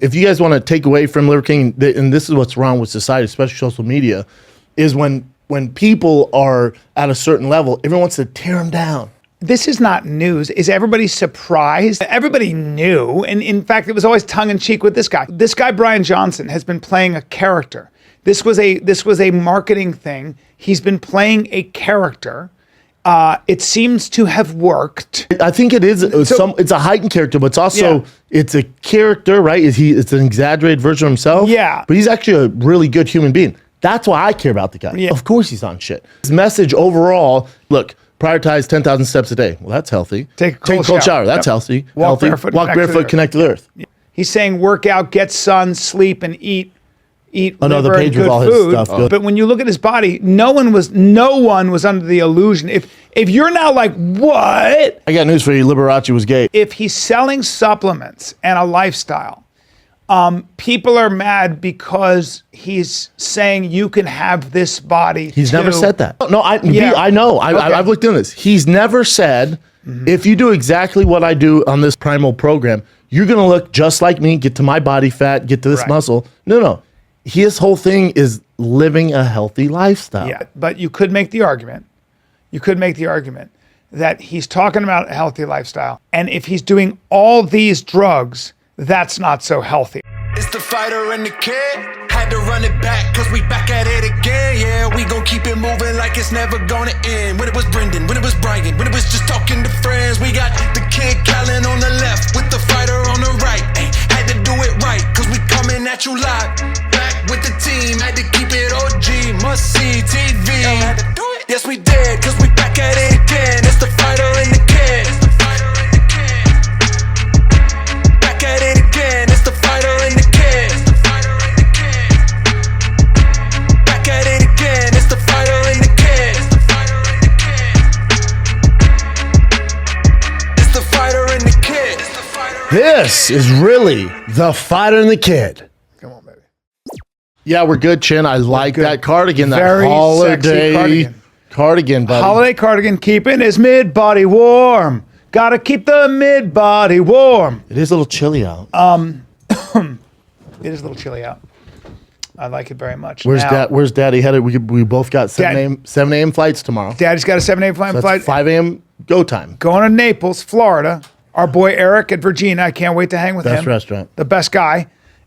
If you guys want to take away from Liver King, and this is what's wrong with society, especially social media, is when people are at a certain level, everyone wants to tear them down. This is not news. Is everybody surprised? Everybody knew. And in fact, it was always tongue in cheek with this guy. This guy, Bryan Johnson, has been playing a character. This was a marketing thing. He's been playing a character. It seems to have worked. I think it is. It's a heightened character, but it's also it's a character, right? It's an exaggerated version of himself. Yeah. But he's actually a really good human being. That's why I care about the guy. Yeah. Of course he's on shit. His message overall, look, prioritize 10,000 steps a day. Well, that's healthy. Take a cold shower. That's healthy. Walk barefoot. Walk barefoot, connect to the earth. He's saying work out, get sun, sleep, and eat Another liver page and with all good his food. stuff. But when you look at his body, no one was under the illusion. If you're now like, what? I got news for you. Liberace was gay. If he's selling supplements and a lifestyle, people are mad because he's saying you can have this body. He's never said that. No, I know. I've looked into this. He's never said, if you do exactly what I do on this primal program, you're going to look just like me, get to my body fat, get to this muscle. No. His whole thing is living a healthy lifestyle. Yeah, but you could make the argument. That he's talking about a healthy lifestyle. And if he's doing all these drugs, that's not so healthy. It's the fighter and the kid. Had to run it back, cause we back at it again. Yeah, we gon' keep it moving like it's never gonna end. When it was Brendan, when it was Bryan, when it was just talking to friends. We got the kid Callan on the left, with the fighter on the right. Ay, had to do it right, cause we coming at you live. Back with the team, had to keep it OG. Must see TV. Had to do it. Yes, we did, cause we back at it again. It's the fighter and the kid. Back at it again, it's the fighter and the kid. Back at it again, it's the fighter and the kid. It's the fighter and the kid. This is really the fighter and the kid. Come on, baby. Yeah, we're good, Chin. I like that cardigan. Very that holiday sexy cardigan, buddy. Holiday cardigan, keeping his mid-body warm. Gotta keep the mid-body warm. It is a little chilly out. It is a little chilly out. I like it very much. Where's Daddy headed? We both got 7 a.m. flights tomorrow. Daddy's got a 7 a.m. So flight. 5 a.m. go time. Going to Naples, Florida. Our boy Eric at Virginia. I can't wait to hang with him. Best restaurant. The best guy.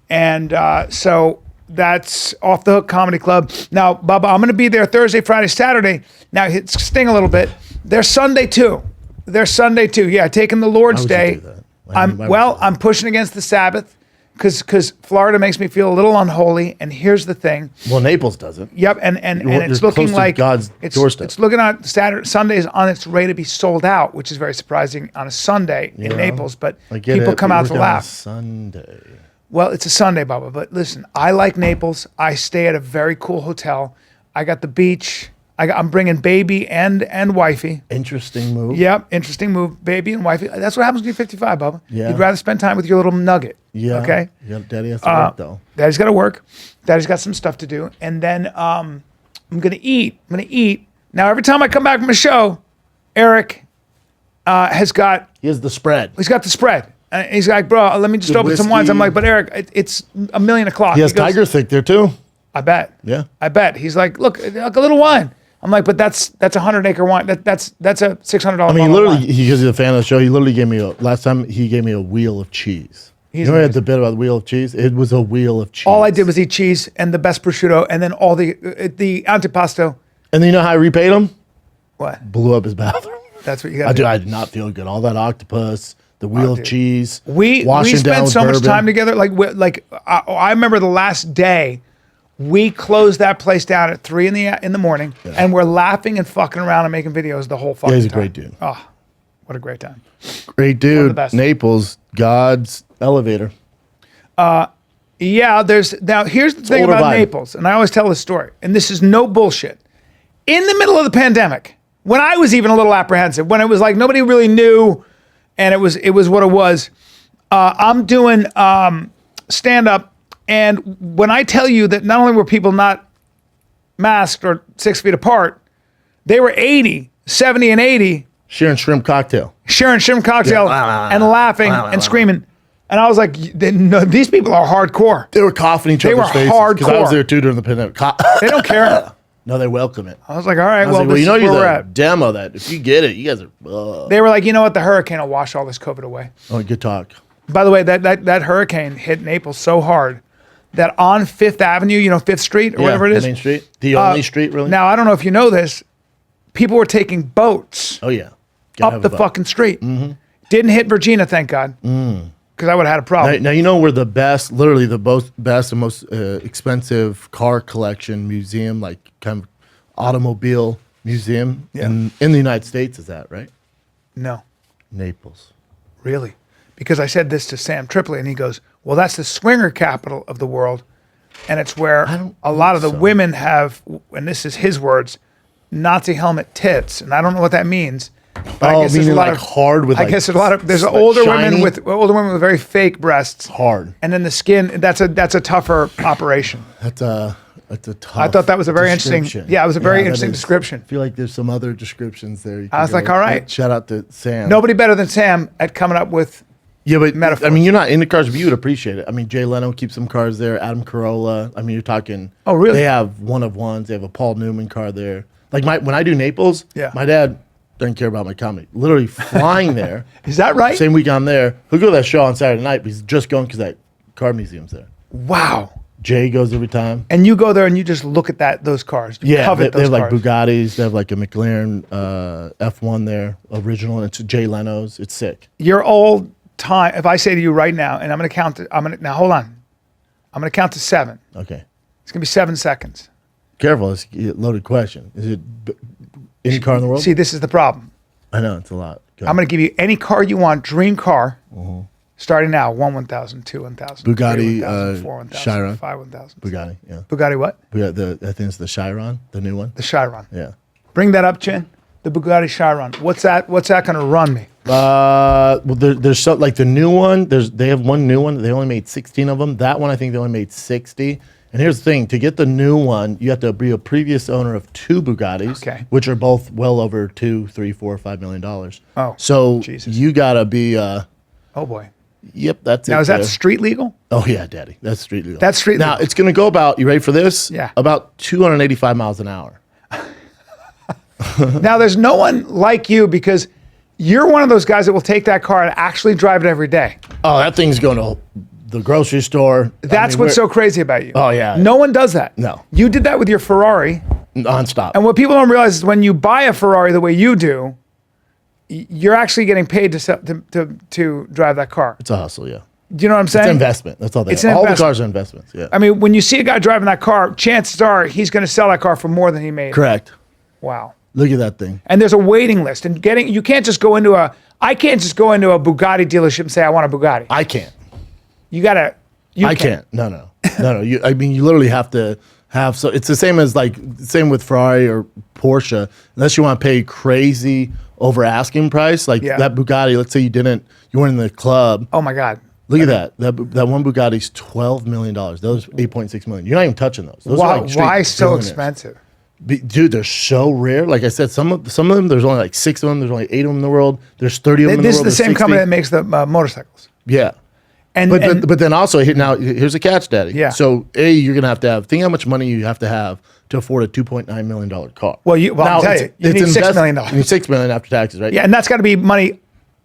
And so that's Off the Hook Comedy Club. Now, Bubba, I'm going to be there Thursday, Friday, Saturday. Now, it's sting a little bit. They're Sunday too. Yeah, taking the Lord's Day. I'm pushing against the Sabbath because Florida makes me feel a little unholy. And here's the thing. Well, Naples doesn't. Yep, and it's looking like God's doorstep. It's looking at Sunday's on its way to be sold out, which is very surprising on a Sunday in Naples. But people come out to laugh. Sunday. Well, it's a Sunday, Bubba. But listen, I like Naples. I stay at a very cool hotel. I got the beach. I'm bringing baby and wifey. Interesting move. Yep, interesting move. Baby and wifey. That's what happens when you're 55, Bubba. Yeah. You'd rather spend time with your little nugget. Yeah. Okay? Yeah, Daddy has to work, though. Daddy's got to work. Daddy's got some stuff to do. And then I'm going to eat. Now, every time I come back from a show, Eric has got... He has the spread. He's got the spread. And he's like, bro, let me just open some wines. I'm like, but Eric, it's 1:00 He has Tiger Thick there, too. I bet. Yeah. I bet. He's like, look, a little wine. I'm like, but that's a 100-acre wine. That's a $600 I mean, bottle literally, of wine. because he's a fan of the show, he literally gave me last time he gave me a wheel of cheese. You know, I had the bit about the wheel of cheese. It was a wheel of cheese. All I did was eat cheese and the best prosciutto, and then all the antipasto. And then you know how I repaid him? What? Blew up his bathroom. That's what you got to do. I did not feel good. All that octopus, the wheel of cheese. We spent so much time together. I remember the last day. We closed that place down at 3 in the morning, and we're laughing and fucking around and making videos the whole fucking time. He's a great dude. Oh, what a great time. Great dude. Naples, God's elevator. Yeah, here's the thing about Naples, and I always tell this story, and this is no bullshit. In the middle of the pandemic, when I was even a little apprehensive, when it was like nobody really knew, and it was what it was, I'm doing stand-up. And when I tell you that not only were people not masked or 6 feet apart, they were 80, 70 and 80. Sharing shrimp cocktail. And laughing and screaming. And I was like, no, these people are hardcore. They were coughing each other's faces. hardcore. Because I was there too during the pandemic. They don't care. No, they welcome it. I was like, all right, Well, this you know, is where you're we're the at. demo that if you get it, you guys are. They were like, you know what? The hurricane will wash all this COVID away. Oh, good talk. By the way, that hurricane hit Naples so hard that on Fifth Avenue, you know, Fifth Street or whatever it is. Main Street. The only street, really? Now, I don't know if you know this. People were taking boats Oh, yeah. Gotta up have the a boat. fucking street. Didn't hit Virginia, thank God. Because I would have had a problem. Now, you know where the best, literally the best and most expensive car collection museum, like kind of automobile museum in the United States is at, right? No, Naples. really. Because I said this to Sam Tripoli, and he goes, well, that's the swinger capital of the world. And it's where a lot of the women have, and this is his words, Nazi helmet tits. And I don't know what that means. But I guess there's a lot of hard with. I guess there's a lot of older women with very fake breasts. Hard. And then the skin. That's a tougher operation. That's a tough. I thought that was a very interesting. description. Yeah, it was a very that interesting is. description. I feel like there's some other descriptions there. You I was could like, go all with. right. Shout out to Sam. Nobody better than Sam at coming up with. Yeah, but metaphors. I mean, you're not into cars, but you would appreciate it. I mean, Jay Leno keeps some cars there. Adam Carolla. I mean, you're talking. Oh, really? They have one of ones. They have a Paul Newman car there. Like when I do Naples, Yeah. my dad doesn't care about my comedy. Literally flying there. Is that right? Same week I'm there. He'll go to that show on Saturday night, but he's just going because that car museum's there. Wow. Jay goes every time. And you go there and you just look at those cars. You Yeah, covet they have those like cars. Bugattis. They have like a McLaren F1 there, original. And it's Jay Leno's. It's sick. Your old time. If I say to you right now, and I'm going to count. Now hold on. I'm going to count to 7. Okay. It's going to be 7 seconds. Careful. It's a loaded question. Is it any car in the world? See, this is the problem. I know. It's a lot. Go. I'm going to give you any car you want, dream car, starting now. 1,000, 2,000, Bugatti, 3,000, 4,000, Chiron. 5,000. Bugatti, yeah. Bugatti what? I think it's the Chiron, the new one. The Chiron. Yeah. Bring that up, Chin. The Bugatti Chiron. What's that going to run me? Well, there's so, like the new one. They have one new one. They only made 16 of them. That one, I think they only made 60. And here's the thing: to get the new one, you have to be a previous owner of 2 Bugattis, Okay. which are both well over $2, $3, $4, $5 million. Oh, so Jesus. you gotta be. Oh boy. Yep, that's it. Now is that there. street legal? Oh yeah, Daddy, that's street legal. That's street Now legal. it's gonna go about. You ready for this? Yeah. About 285 miles an hour. Now there's no one like you because you're one of those guys that will take that car and actually drive it every day. Oh, that thing's going to the grocery store. That's what's so crazy about you. Oh, yeah. No one does that. No. You did that with your Ferrari. nonstop. And what people don't realize is when you buy a Ferrari the way you do, you're actually getting paid to drive that car. It's a hustle, yeah. Do you know what I'm saying? It's an investment. That's all they It's are. an All the investment. cars are investments, yeah. I mean, when you see a guy driving that car, chances are he's going to sell that car for more than he made. Correct. Wow. Look at that thing. And there's a waiting list. And you can't just go into I can't just go into a Bugatti dealership and say, I want a Bugatti. I can't. You got to. I can't. No. You literally have to have, so it's the same as same with Ferrari or Porsche, unless you want to pay crazy over asking price, that Bugatti, let's say you weren't in the club. Oh my God. Look at that one Bugatti's $12 million. Those $8.6 million. You're not even touching those. Those are like straight Why so billionaires. expensive? Dude, they're so rare. Like I said, some of them, there's only like 6 of them. There's only 8 of them in the world. There's 30 of them in the world. This is the There's same 60. company that makes the motorcycles. Yeah. But then also, here's a catch, Daddy. Yeah. So, you're going to have, think how much money you have to have to afford a $2.9 million car. Well, I'll tell you need $6 million. You need $6 million after taxes, right? Yeah, and that's got to be money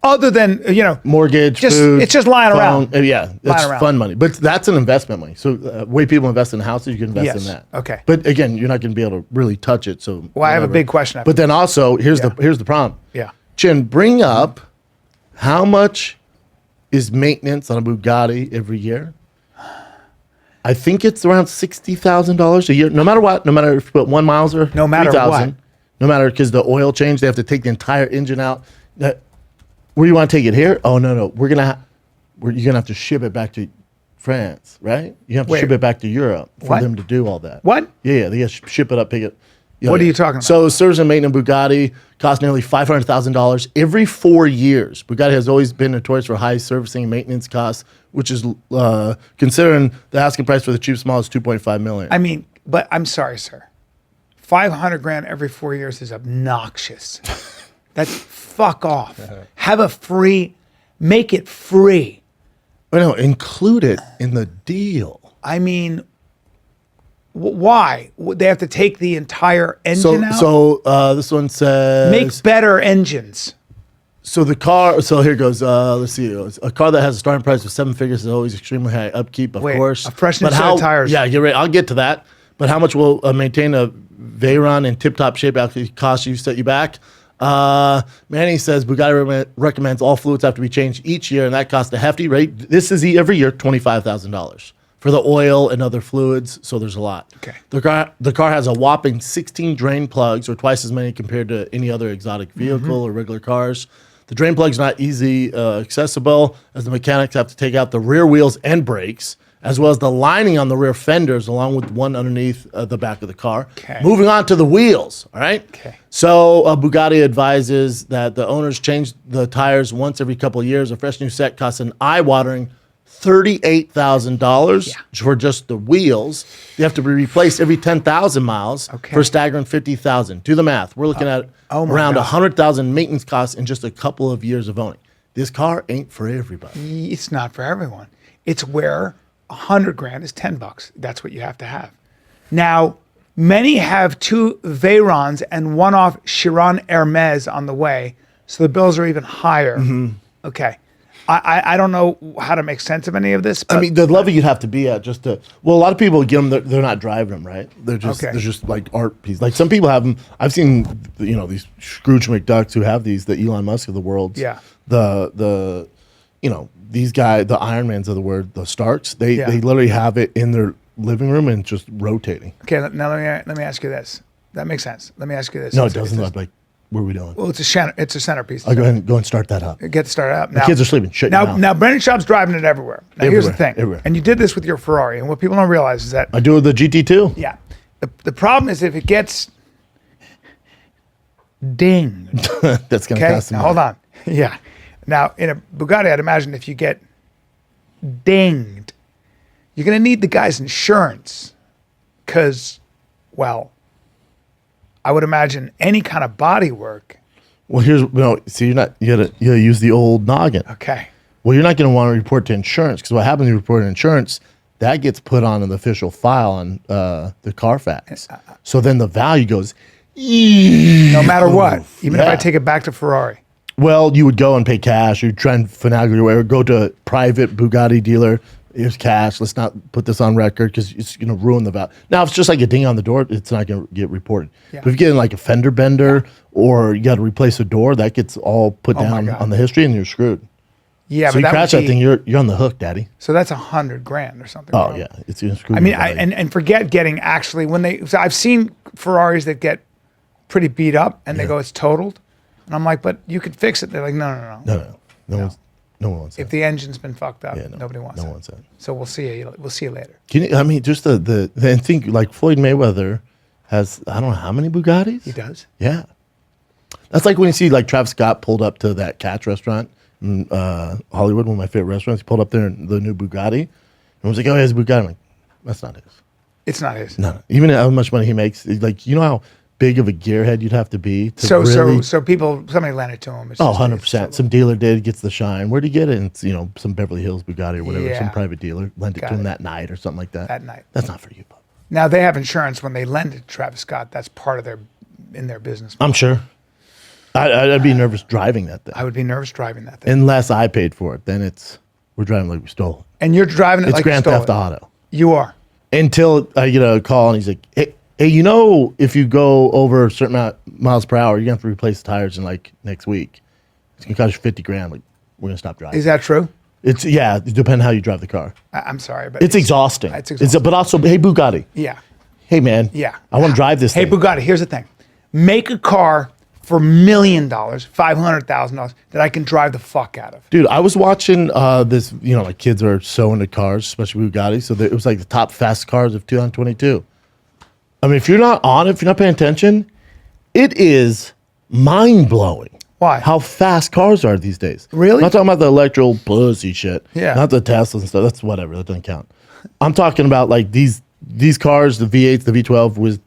other than, mortgage, just food. it's just lying phone. around. Yeah, that's around. fun money. But that's an investment money. So, the way people invest in houses, you can invest in that. Okay. But again, you're not going to be able to really touch it. So, Well, I have a whatever. big question. But then also, here's the problem. Yeah. Chin, bring up how much is maintenance on a Bugatti every year? I think it's around $60,000 a year. No matter what, no matter if you put 1 miles or No matter 3,000, what. no matter, because the oil change, they have to take the entire engine out. Where do you want to take it here? Oh no, you're gonna have to ship it back to France, right? You have to ship it back to Europe for What? them to do all that. What? Yeah, they got to ship it up, pick it. Yeah, What are you talking about? So service and maintenance Bugatti costs nearly $500,000 every 4 years. Bugatti has always been notorious for high servicing and maintenance costs, which is considering the asking price for the cheapest model is $2.5 million. I mean, but I'm sorry, sir. $500,000 every 4 years is obnoxious. That's fuck off. Have make it free. Oh, no, include it in the deal. I mean, why? They have to take the entire engine out? So this one says... Make better engines. So the car, so here goes, let's see. A car that has a starting price of 7 figures is always extremely high upkeep, of course. A fresh new set of tires. Yeah, you're right. I'll get to that. But how much will maintain a Veyron in tip-top shape actually cost you, set you back? Manny says Bugatti recommends all fluids have to be changed each year, and that costs a hefty rate. This is every year $25,000 for the oil and other fluids. So there's a lot. Okay. The car has a whopping 16 drain plugs, or twice as many compared to any other exotic vehicle or regular cars. The drain plug's not easy accessible, as the mechanics have to take out the rear wheels and brakes, as well as the lining on the rear fenders, along with one underneath the back of the car. Okay. Moving on to the wheels, all right? Okay. So Bugatti advises that the owners change the tires once every couple of years. A fresh new set costs an eye-watering $38,000 for just the wheels. They have to be replaced every 10,000 miles for a staggering $50,000. Do the math. We're looking at around $100,000 maintenance costs in just a couple of years of owning. This car ain't for everybody. It's not for everyone. It's where $100,000 is $10. That's what you have to have. Now, many have 2 Veyrons and one off Chiron Hermes on the way, so the bills are even higher. Okay. I don't know how to make sense of any of this. But I mean, the level you'd have to be at just to. Well, a lot of people get them. They're not driving them, right? They're just like art pieces. Like some people have them. I've seen these Scrooge McDucks who have these. The Elon Musk of the world. Yeah. The these guys, the Ironmans of the world, the Starks. They literally have it in their living room and just rotating. Okay. Now let me ask you this. That makes sense. Let me ask you this. No, it doesn't. Like, what are we doing? Well, it's a centerpiece. I'll go and start that up. Get started up. The kids are sleeping. Shit. Now Brendan Schaub's driving it everywhere. Now here's the thing. Everywhere. And you did this with your Ferrari. And what people don't realize is that I do with the GT2. Yeah. The problem is if it gets dinged. That's going to cost some money. Hold on. Yeah. Now in a Bugatti, I'd imagine if you get dinged, you're going to need the guy's insurance because, well, I would imagine any kind of body work. Well, you gotta use the old noggin. Okay. Well, you're not going to want to report to insurance because what happens when you report to insurance, that gets put on an official file on the Carfax. So then the value goes. No matter what, even if I take it back to Ferrari. Well, you would go and pay cash. You'd try and finagle your way, or go to a private Bugatti dealer. Here's cash. Let's not put this on record because it's going to ruin the value. Now, if it's just like a ding on the door, it's not going to get reported. Yeah. But if you get in like a fender bender or you got to replace a door, that gets all put down on the history and you're screwed. Yeah, so you crash that thing, you're on the hook, Daddy. So that's $100,000 or something. Oh, yeah. It's screwed. I mean, and forget getting actually, so I've seen Ferraris that get pretty beat up and they go, it's totaled. And I'm like, but you could fix it. They're like, no. No one wants that. If the engine's been fucked up, nobody wants that. No one wants that. So we'll see you later. Just the think like Floyd Mayweather has, I don't know how many Bugattis. He does? Yeah. That's like when you see like Travis Scott pulled up to that Catch restaurant in Hollywood, one of my favorite restaurants. He pulled up there in the new Bugatti. And was like, oh, he has a Bugatti. I'm like, that's not his. It's not his. No. Even how much money he makes, like, how big of a gearhead you'd have to be to so really... somebody lent it to him. 100%. Some dealer gets the shine. Where'd he get it? It's, some Beverly Hills Bugatti or whatever. Some private dealer lent it to him that night or something like that. That night. That's not for you, Bob. Now, they have insurance when they lend it to Travis Scott. That's part of their business model. I'm sure. I'd be nervous driving that thing. I would be nervous driving that thing. Unless I paid for it. Then we're driving like we stole it. And you're driving it like you stole it. It's Grand Theft Auto. You are. Until I get a call and he's like, hey, if you go over a certain amount of miles per hour, you're going to have to replace the tires in like next week. It's going to cost you $50,000. Like, we're going to stop driving. Is that true? It depends on how you drive the car. I'm sorry, but it's exhausting. It's exhausting. But also, hey, Bugatti. Yeah. Hey, man. Yeah. I want to drive this thing. Hey, Bugatti, here's the thing. Make a car for $1 million, $500,000 that I can drive the fuck out of. Dude, I was watching this, like kids are so into cars, especially Bugatti. So it was like the top fast cars of 2022. I mean, if you're not on it, if you're not paying attention, it is mind-blowing. Why? How fast cars are these days. Really? I'm not talking about the electro pussy shit. Yeah. Not the Teslas and stuff. That's whatever. That doesn't count. I'm talking about like these cars, the V8, the V12 with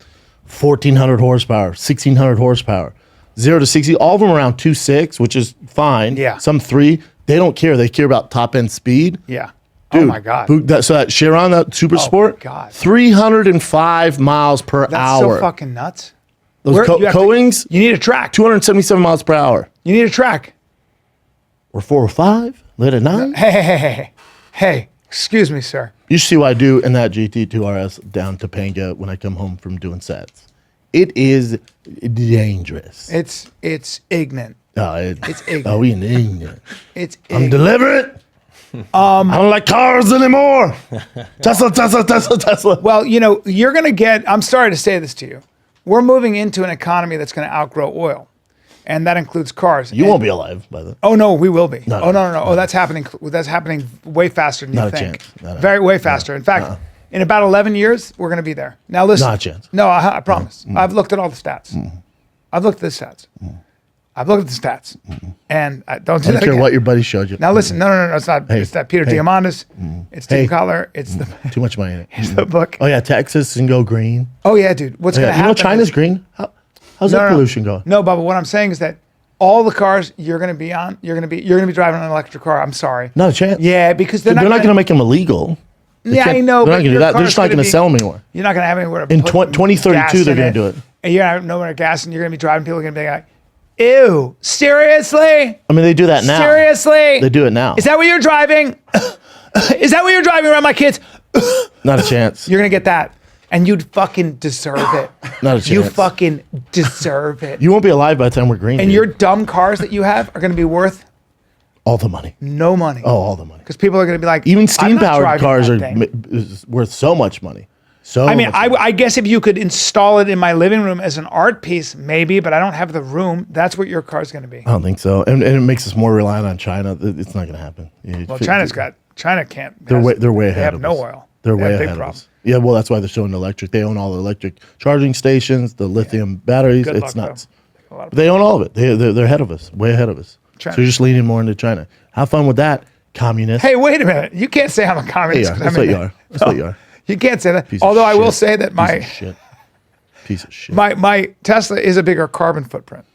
1,400 horsepower, 1,600 horsepower, 0 to 60. All of them around 2.6, which is fine. Yeah. Some 3. They don't care. They care about top-end speed. Yeah. Dude, oh my God. So that Chiron, that Super Sport, God. 305 miles per That's hour. so fucking nuts. Those Coings, you need a track. 277 miles per hour. You need a track. Or 405, late at night. Hey, excuse me, sir. You should see what I do in that GT2 RS down Topanga when I come home from doing sets. It is dangerous. It's ignorant. It's ignorant. Oh, we ignorant. It's I'm ignorant. deliberate. I don't like cars anymore. Tesla. Well, you're going to get, I'm sorry to say this to you. We're moving into an economy that's going to outgrow oil. And that includes cars. You won't be alive by then. Oh no, we will be. No. Oh, that's happening. That's happening way faster than you think. Not a chance. Way faster. In fact, in about 11 years, we're going to be there. Now listen. Not a chance. No, I promise. I've looked at all the stats. I've looked at the stats. I've looked at the stats. And I don't do I don't that care again. what your buddy showed you. Now listen. No. It's not. Hey. It's that Peter Diamandis. It's Tim Collar. It's the. Too much money in it. It's the book. Oh yeah, Texas can go green. Oh yeah, dude. What's going to happen? China's green. How's that pollution going? No, Bubba. What I'm saying is that all the cars you're going to be on, you're going to be driving an electric car. I'm sorry. Not a chance. Yeah, because They're not going to make them illegal. Yeah, I know. They're not going to do that. They're car's just not going to sell them anymore. You're not going to have anywhere to In put 2032, they're going to do it. And you're not nowhere to gas, and you're going to be driving. People are going to be like, "Ew, seriously? I mean, they do that now. Seriously? They do it now. Is that what you're driving? Is that what you're driving around my kids? Not a chance. You're going to get that. And you'd fucking deserve it. Not a chance. You fucking deserve it. You won't be alive by the time we're green. And dude. your dumb cars that you have are going to be worth all the money. no money. Oh, all the money. Because people are going to be like, Even "I'm not steam-powered driving cars that are thing." is worth so much money. So I mean, much money. I guess if you could install it in my living room as an art piece, maybe, but I don't have the room. That's what your car's going to be. I don't think so. And it makes us more reliant on China. It's not going to happen. Well, China can't. They're way ahead They have of no us. oil. They're They way have big ahead of problems. us. Yeah, well, that's why they're showing electric. They own all the electric charging stations, the lithium batteries. Good It's luck, nuts. though. A lot of They own all of it. They're ahead of us, way ahead of us. China. So you're just leaning more into China. Have fun with that, communist. Hey, wait a minute. You can't say I'm a communist. Yeah, that's what you are. That's what you are. You can't say that. Piece of Although I will shit. say that Piece of shit. my Tesla is a bigger carbon footprint.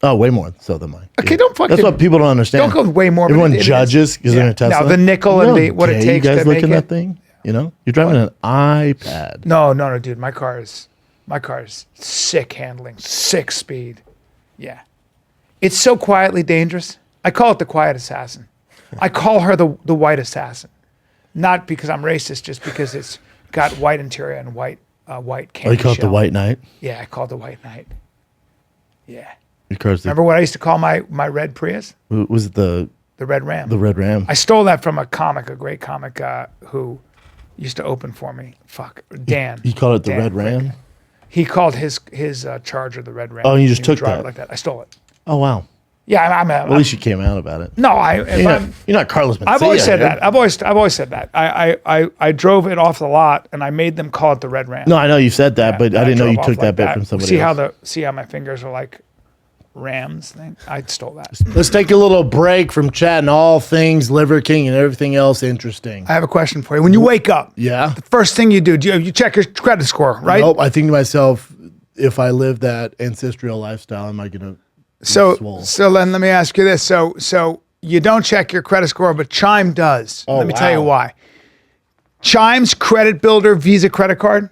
Oh, way more so than mine. Okay, don't fucking. That's what people don't understand. Don't go way more. Everyone but it is. judges because they're in a Tesla. Now the nickel and the what it Okay, takes you guys to look make at it. that thing. You know, you're driving an iPad. No, dude. My car is sick handling, sick speed. Yeah, it's so quietly dangerous. I call it the quiet assassin. I call her the white assassin, not because I'm racist, just because it's got white interior and white candy Oh, you call it the shell. White Knight? Yeah, I call it the white knight. Yeah. Your car's Remember what I used to call my red Prius? was it the Red Ram. Red Ram? I stole that from a great comic who used to open for me. Dan. You called it the Dan Red Frick. Ram? He called his Charger the Red Ram. Oh, you just He would took drive that? it like that. I stole it. Oh wow. Yeah, At least you came out about it. no, You're not Carlos Mencia. I've always said dude. that. I've always said that. I drove it off the lot and I made them call it the Red Ram. No, I know you said that, but I didn't know drove you off took like that bit from somebody else. See how my fingers are like rams thing? I stole that. Let's take a little break from chatting all things Liver King and everything else interesting. I have a question for you. When you wake up, Yeah. the first thing you do you check your credit score, right? Nope. I think to myself, if I live that ancestral lifestyle, am I gonna? So swole? then let me ask you this. So you don't check your credit score, but Chime does. Oh, Let me tell you wow. why. Chime's credit builder Visa credit card,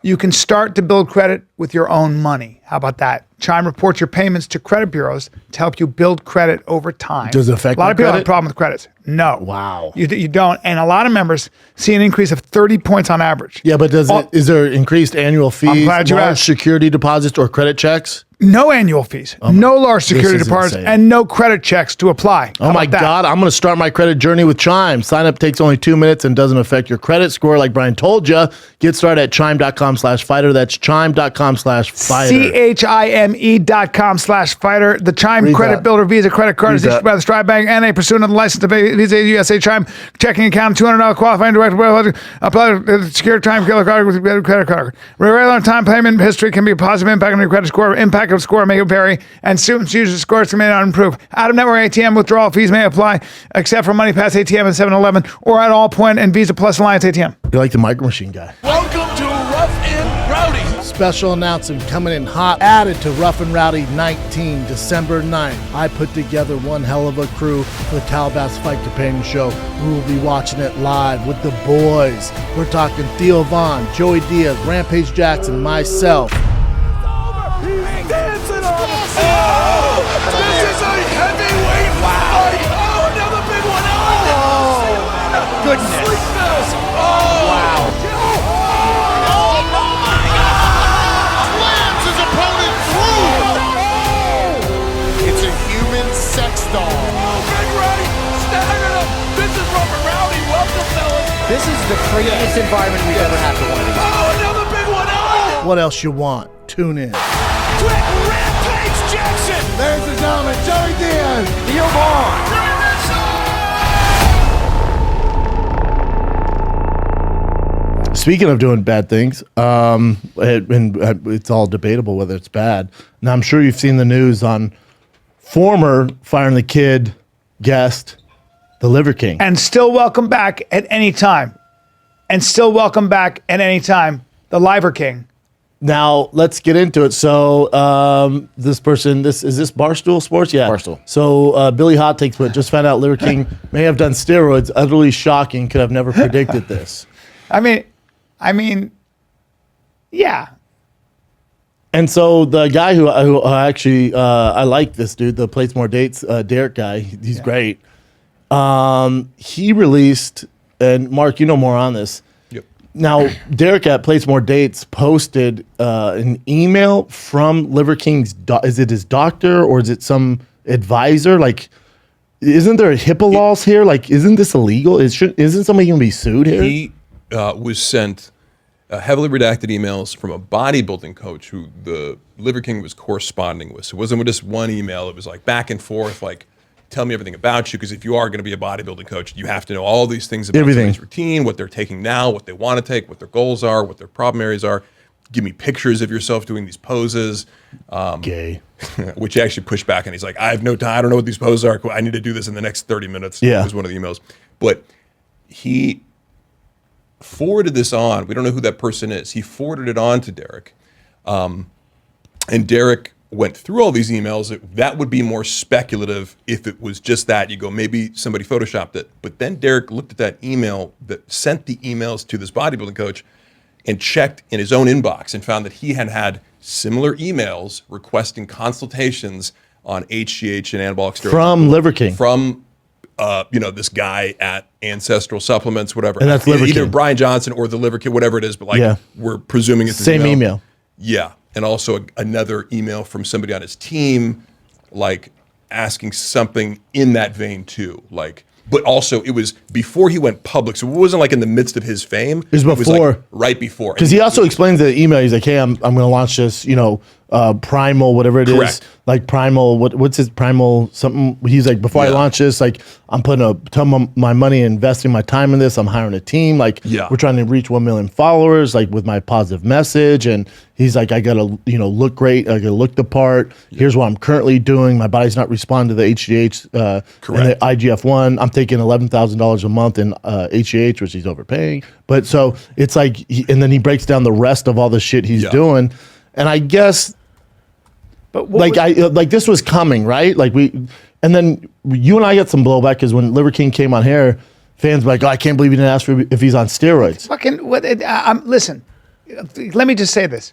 you can start to build credit with your own money. How about that? Chime reports your payments to credit bureaus to help you build credit over time. Does it affect a lot my of people have credit? a problem with credits? No. Wow. You don't. And a lot of members see an increase of 30 points on average. Yeah, but is there increased annual fees, glad you large asked. security deposits, or credit checks? No annual fees, no large security is deposits, insane. and no credit checks to apply. Oh How my about that? God, I'm going to start my credit journey with Chime. Sign up takes only 2 minutes and doesn't affect your credit score like Bryan told you. Get started at chime.com/fighter. That's chime.com/fighter. CHIME.com/fighter. The Chime Read Credit that. Builder Visa credit card is Read issued that. by the Stripe Bank and a pursuant of the license to pay Visa USA Chime checking account, $200 qualifying direct apply secure Chime card with credit card. Regular time payment history can be a positive impact on your credit score. Impact of score may vary, and students user scores may not improve. Out of network ATM withdrawal fees may apply, except for Money Pass ATM and 7-Eleven or at all point and Visa Plus Alliance ATM. You're like the Micro Machine guy. Welcome to Rough and Rowdy. Special announcement coming in hot, added to Rough and Rowdy 19, December 9th. I put together one hell of a crew for the Calabasas Fight Companion Show. We will be watching it live with the boys. We're talking Theo Vaughn, Joey Diaz, Rampage Jackson, myself. He's dancing on it. Oh, this is a heavyweight fight. Oh, another big one. Oh, Goodness. Sleepness. Oh, Wow. Oh, my God. Slams his opponent through. It's a human sex doll. Oh, Big Ray, staggering him. This is Rough and Rowdy. Welcome, fellas. This is the craziest environment we've ever had for one of these. Oh, another big one. Oh. What else you want? Tune in. Quick, Rampage Jackson. Ladies and gentlemen, Joey Diaz. Theo Vaughn. Speaking of doing bad things, it's all debatable whether it's bad. Now, I'm sure you've seen the news on former Fire and the Kid guest, the Liver King. And still welcome back at any time. And still welcome back at any time, the Liver King. Now, let's get into it. So, this person, is this Barstool Sports? Yeah. Barstool. So, Billy Hot Takes just found out Liver King may have done steroids. Utterly shocking. Could have never predicted this. I mean, yeah. And so the guy who actually I like this dude, the Plates More Dates, Derek guy. He's great. He released, and Mark, you know more on this. Yep. Now, Derek at Plates More Dates posted an email from Liver King's. Is it his doctor or is it some advisor? Like, isn't there HIPAA laws here? Like, isn't this illegal? Isn't somebody going to be sued here? He was sent heavily redacted emails from a bodybuilding coach who the Liver King was corresponding with. So it wasn't just one email. It was like back and forth, like, tell me everything about you, because if you are going to be a bodybuilding coach, you have to know all these things about somebody's routine, what they're taking now, what they want to take, what their goals are, what their problem areas are. Give me pictures of yourself doing these poses. Gay. Which he actually pushed back, and he's like, I have no time. I don't know what these poses are. I need to do this in the next 30 minutes. Yeah. Was one of the emails. But he forwarded this on. We don't know who that person is. He forwarded it on to Derek. And Derek went through all these emails. That would be more speculative if it was just that. You go, maybe somebody photoshopped it. But then Derek looked at that email that sent the emails to this bodybuilding coach and checked in his own inbox and found that he had similar emails requesting consultations on HGH and anabolic steroids. From Liver King. From this guy at Ancestral Supplements, whatever. And that's Liver Either King. Bryan Johnson or the Liver King, whatever it is, but we're presuming it's his Same email. Yeah. And also another email from somebody on his team, like asking something in that vein too. Like, but also it was before he went public. So it wasn't like in the midst of his fame. It was before. Like right before. Because he also explains in the email, he's like, hey, I'm going to launch this, Primal, whatever it is. Correct. Like Primal, what's his Primal something? He's like, before I launch this, like, I'm putting a ton of my money, investing my time in this. I'm hiring a team. Like, we're trying to reach 1 million followers, like, with my positive message. And he's like, I got to, look great. I got to look the part. Here's what I'm currently doing. My body's not responding to the HGH and the IGF-1. I'm taking $11,000 a month in HGH, which he's overpaying. But so it's like, and then he breaks down the rest of all the shit he's doing. And I guess, but this was coming, right? Like and then you and I got some blowback because when Liver King came on here, fans were like, oh, I can't believe he didn't ask for if he's on steroids. Listen, let me just say this.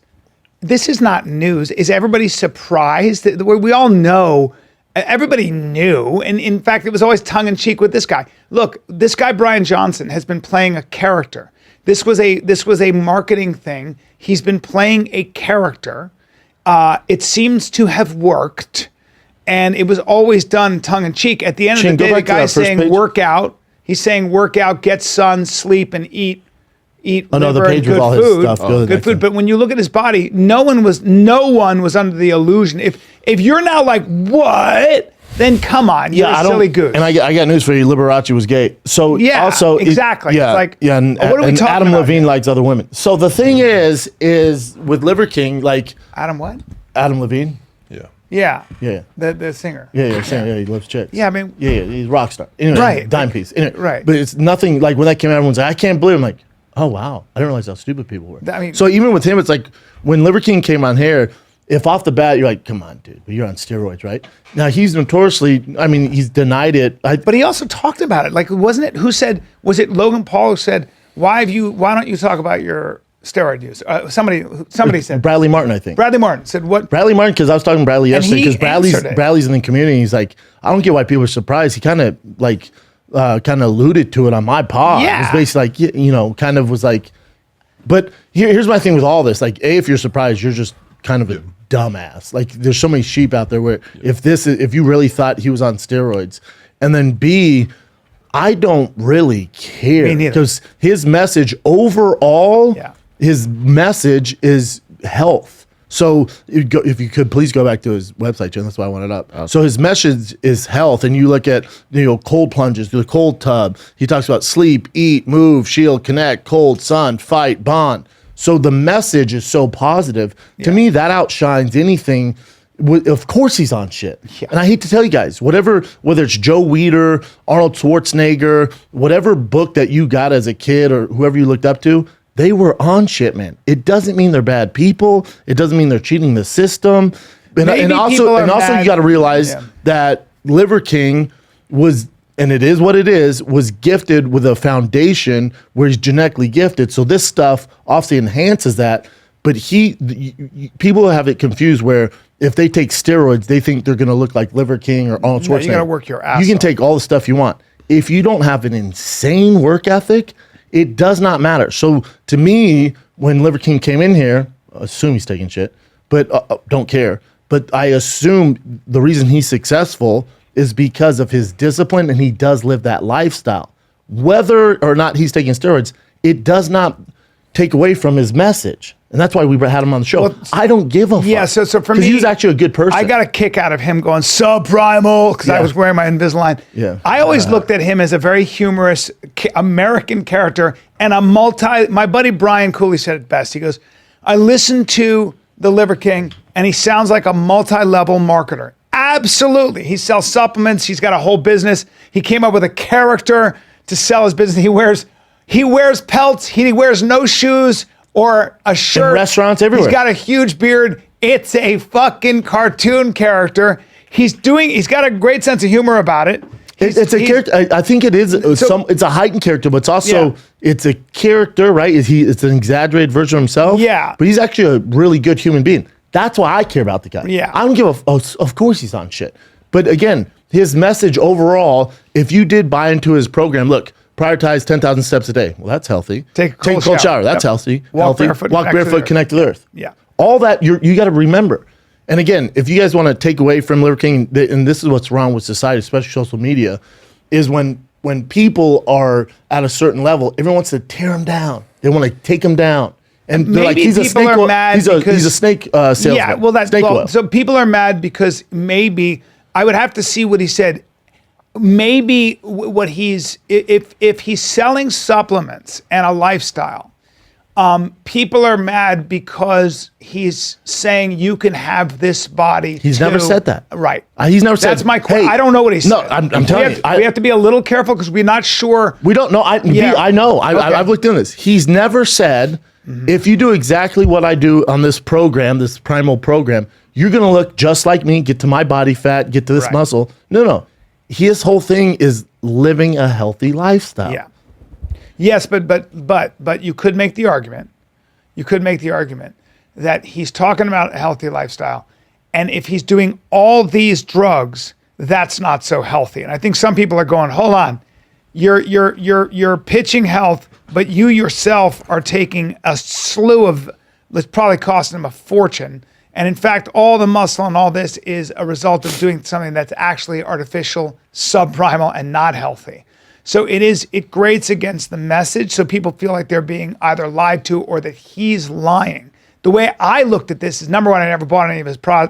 This is not news. Is everybody surprised? We all know, everybody knew. And in fact, it was always tongue in cheek with this guy. Look, this guy, Bryan Johnson, has been playing a character. This was a marketing thing. He's been playing a character. It seems to have worked, and it was always done tongue in cheek. At the end of the day, the guy's saying workout. He's saying workout, get sun, sleep, and eat liver and good food. Good food. But when you look at his body, no one was under the illusion. If you're now like, what? Then come on, you're a silly goose. And I got news for you. Liberace was gay. So also exactly. It's like, and what are we talking Adam about Levine here? likes other women. So the thing is with Liver King, like Adam what? Adam Levine. Yeah. Yeah. The singer. Yeah, he loves chicks. Yeah, I mean. Yeah, he's a rock star. Anyway, Right. Dime piece. Anyway, Right. But it's nothing like when that came out, everyone's like, I can't believe it. I'm like, Oh, wow. I didn't realize how stupid people were. I mean- so even with him, it's like when Liver King came on here, if off the bat, you're like, come on, dude, but you're on steroids, right? Now, he's notoriously, I mean, he's denied it. But he also talked about it. Like, wasn't it, was it Logan Paul who said, why don't you talk about your steroid use? Somebody said. Bradley Martin, I think. Bradley Martin said what? Bradley Martin, because I was talking to Bradley yesterday, he because answered it. Bradley's in the community. He's like, I don't get why people are surprised. He kind of alluded to it on my pod. Yeah. It's basically like, you know, kind of was like, but here's my thing with all this. Like, A, if you're surprised, you're just kind of a dumbass. Like, there's so many sheep out there where if you really thought he was on steroids, and then B, I don't really care, Me neither. because his message overall, his message is health. So if you could please go back to his website, Jen, that's why I want it up. Okay. So his message is health, and you look at, you know, cold plunges, the cold tub. He talks about sleep, eat, move, shield, connect, cold, sun, fight, bond. So the message is so positive. To me, that outshines anything. Of course he's on shit. Yeah. And I hate to tell you guys, whether it's Joe Weider, Arnold Schwarzenegger, whatever book that you got as a kid or whoever you looked up to, they were on shit, man. It doesn't mean they're bad people. It doesn't mean they're cheating the system. And also you got to realize that Liver King was, and it is what it is, was gifted with a foundation where he's genetically gifted. So this stuff obviously enhances that. But people have it confused where if they take steroids, they think they're going to look like Liver King or Arnold Schwarzenegger. No, you got to work your ass You can off. take all the stuff you want. If you don't have an insane work ethic, it does not matter. So to me, when Liver King came in here, I assume he's taking shit, but don't care. But I assume the reason he's successful is because of his discipline, and he does live that lifestyle. Whether or not he's taking steroids, it does not take away from his message. And that's why we had him on the show. Well, I don't give a fuck. Yeah, so for me, he's actually a good person. I got a kick out of him going subprimal because I was wearing my Invisalign. Yeah. I always looked at him as a very humorous American character and my buddy Bryan Cooley said it best. He goes, I listened to the Liver King and he sounds like a multi-level marketer. Absolutely. He sells supplements. He's got a whole business. He came up with a character to sell his business. He wears pelts. He wears no shoes or a shirt. In restaurants everywhere. He's got a huge beard. It's a fucking cartoon character. He's got a great sense of humor about it. It's a character. I think it is. It's a heightened character, but it's also it's a character, right? It's an exaggerated version of himself. Yeah. But he's actually a really good human being. That's why I care about the guy. Yeah. I don't give of course he's on shit. But again, his message overall, if you did buy into his program, look, prioritize 10,000 steps a day. Well, that's healthy. Take a cold cold shower. shower. That's healthy. Walk healthy. barefoot, Walk barefoot, connect to the earth. Yeah. All that you got to remember. And again, if you guys want to take away from Liver King, and this is what's wrong with society, especially social media, is when people are at a certain level, everyone wants to tear them down. They want to take them down. And they're like, he's a snake oil. He's a snake salesman. Yeah, well, snake oil. So people are mad because maybe I would have to see what he said. Maybe what if he's selling supplements and a lifestyle, people are mad because he's saying you can have this body. He's never said that. Right. He's never said. That's my question. I don't know what he said. No, I'm telling you. We have to be a little careful because we're not sure. We don't know. I know. I've looked into this. He's never said, if you do exactly what I do on this program, this primal program, you're going to look just like me, get to my body fat, get to this muscle. No. His whole thing is living a healthy lifestyle. Yeah. Yes, but you could make the argument. You could make the argument that he's talking about a healthy lifestyle, and if he's doing all these drugs, that's not so healthy. And I think some people are going, hold on, you're pitching health, but you yourself are taking a slew of, it's probably costing him a fortune. And in fact, all the muscle and all this is a result of doing something that's actually artificial, subprimal, and not healthy. So it grates against the message. So people feel like they're being either lied to or that he's lying. The way I looked at this is, number one, I never bought any of his I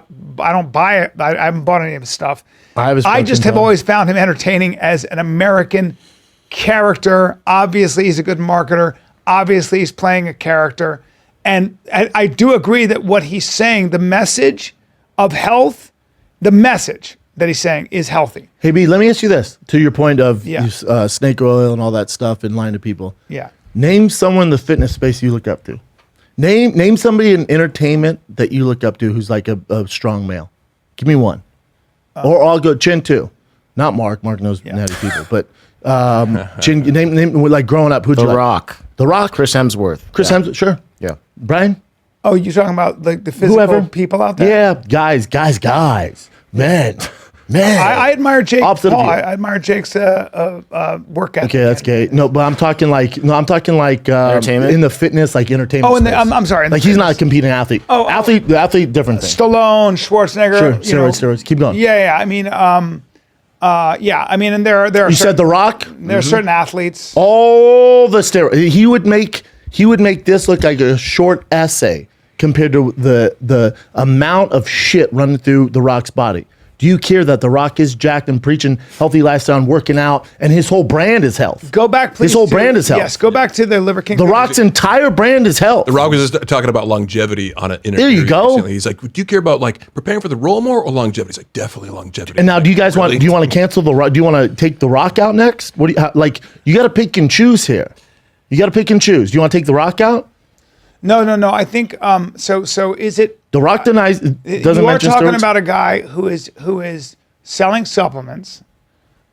don't buy it. I haven't bought any of his stuff. I just have always found him entertaining as an American character. Obviously, he's a good marketer. Obviously, he's playing a character. And I do agree that what he's saying, the message of health, the message that he's saying is healthy. Hey, B, let me ask you this. To your point of snake oil and all that stuff and lying to people. Yeah. Name someone in the fitness space you look up to. Name somebody in entertainment that you look up to who's like a strong male. Give me one. Or I'll go Chin too. Not Mark. Mark knows natty people, but Chin. Name like growing up. Who'd you The like? Rock. The Rock. Chris Hemsworth. Chris Hemsworth. Sure. Yeah. Brian. Oh, you're talking about like the physical Whoever. people out there? Yeah, guys, man. I admire Jake Opposite of Paul. you. I admire Jake's work ethic. Okay, that's gay. No, but I'm talking like Entertainment? in the fitness, like entertainment. Oh, space. I'm sorry. in the Like he's not a fitness. competing athlete. Oh, The athlete, different thing. Stallone, Schwarzenegger. Sure, steroids. Keep going. Yeah. I mean, yeah. I mean, and there are. You said The Rock. there are certain athletes. All the steroids. He would make this look like a short essay compared to the amount of shit running through The Rock's body. Do you care that The Rock is jacked and preaching healthy lifestyle and working out, and his whole brand is health? Go back, please. His whole brand is health. Yes, go back to the Liver King. The Rock's entire brand is health. The Rock was just talking about longevity on an interview. There you go. recently. He's like, "Do you care about like preparing for the role more or longevity?" He's like, "Definitely longevity." And now, do you guys Really? want to cancel The Rock? Do you want to take The Rock out next? What do you like? You got to pick and choose here. You got to pick and choose. Do you want to take The Rock out? No. I think so is it? The Rock denies. Doesn't You are mention talking steroids? about a guy who is selling supplements,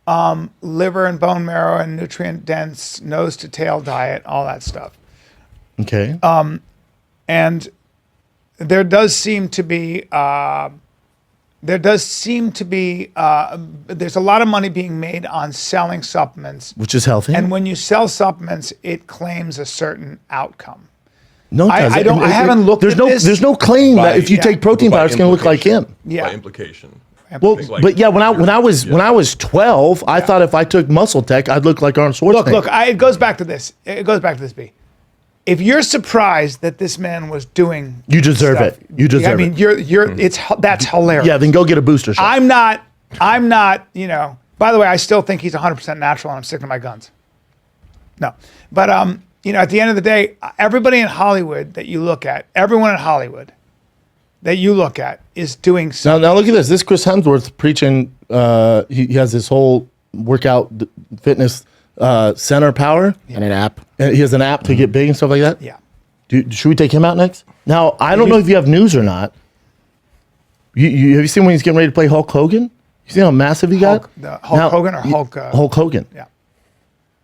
liver and bone marrow and nutrient dense nose to tail diet, all that stuff. Okay. And there does seem to be there's a lot of money being made on selling supplements. Which is healthy. And when you sell supplements, it claims a certain outcome. no, it I doesn't. don't- I haven't looked There's at no. this. There's no claim that if you Yeah. take protein By powder, it's going to look like him. Yeah. By implication. Well, Like- but yeah, when I was 12, I thought if I took Muscle Tech, I'd look like Arnold Schwarzenegger. Look, it goes back to this. It goes back to this, B. If you're surprised that this man was doing, You deserve stuff, it. You deserve I mean, it. that's hilarious. Yeah, then go get a booster shot. I'm not. By the way, I still think he's 100% natural, and I'm sticking to my guns. No, but at the end of the day, everybody in Hollywood that you look at, everyone in Hollywood that you look at is doing something. Now look at this. This Chris Hemsworth preaching. He has this whole workout fitness center power. And an app. And he has an app to get big and stuff like that. Yeah. Should we take him out next? Now I don't know if you have news or not. Have you seen when he's getting ready to play Hulk Hogan? You see how massive he got? Hulk Hogan or Hulk? Hulk Hogan. Yeah.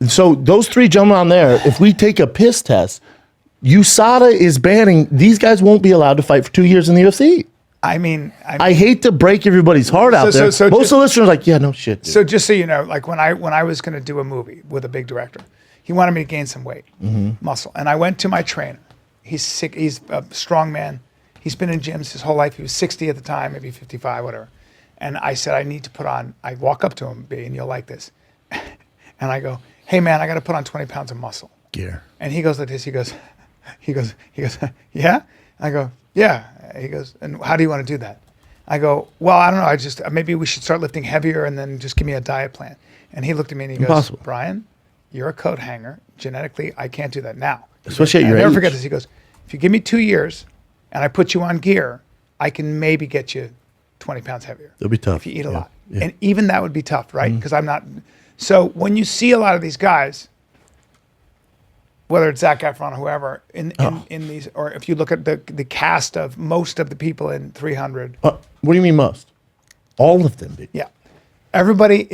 So those three gentlemen on there, if we take a piss test, USADA is banning. These guys won't be allowed to fight for 2 years in the UFC. I mean, I hate to break everybody's heart out there. so Most just- of the listeners are like, yeah, no shit. Dude. So just so you know, like when I was going to do a movie with a big director, he wanted me to gain some weight, muscle, and I went to my trainer. He's sick. He's a strong man. He's been in gyms his whole life. He was 60 at the time, maybe 55, whatever. And I said, I need to put on. I walk up to him, B, and you'll like this. And I go, hey man, I got to put on 20 pounds of muscle. Gear. And he goes like this. He goes, yeah. I go, yeah. He goes, and how do you want to do that? I go, well, I don't know. I just maybe we should start lifting heavier and then just give me a diet plan. And he looked at me and he Impossible. goes, Brian, you're a coat hanger. Genetically, I can't do that now. Especially at And your I'll never age. forget this. He goes, if you give me 2 years and I put you on gear, I can maybe get you 20 pounds heavier. It'll be tough. If you eat a Yeah, lot. yeah. And even that would be tough, right? Because I'm not. So when you see a lot of these guys, whether it's Zac Efron or whoever, in these, or if you look at the cast of most of the people in 300, What do you mean most? All of them. Dude. yeah, everybody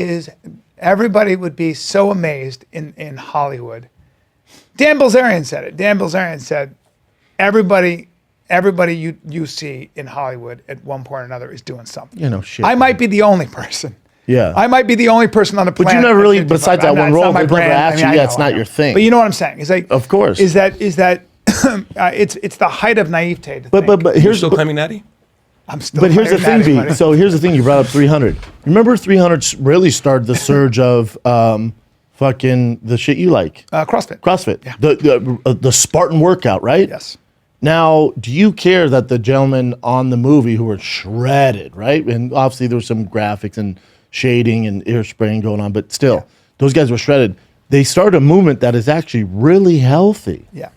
would be so amazed in Hollywood. Dan Bilzerian said it. Dan Bilzerian said, everybody you see in Hollywood at one point or another is doing something. You know, shit. I might be the only person. Yeah. I might be the only person on the planet. you never really, that did besides that, that one it's role, not my they've never brand. asked you, I yeah, know, it's I not know. your thing. But you know what I'm saying? It's like, Of course. is that it's the height of naivete. To But think. You're here's still claiming natty? I'm still. But here's the thing, mad at B. it. So here's the thing. You brought up 300. Remember 300 really started the surge of fucking the shit you like. CrossFit. CrossFit. Yeah. The Spartan workout, right? Yes. Now, do you care that the gentlemen on the movie who were shredded, right? And obviously there was some graphics and shading and ear spraying going on, but still, those guys were shredded. They started a movement that is actually really healthy. Yeah.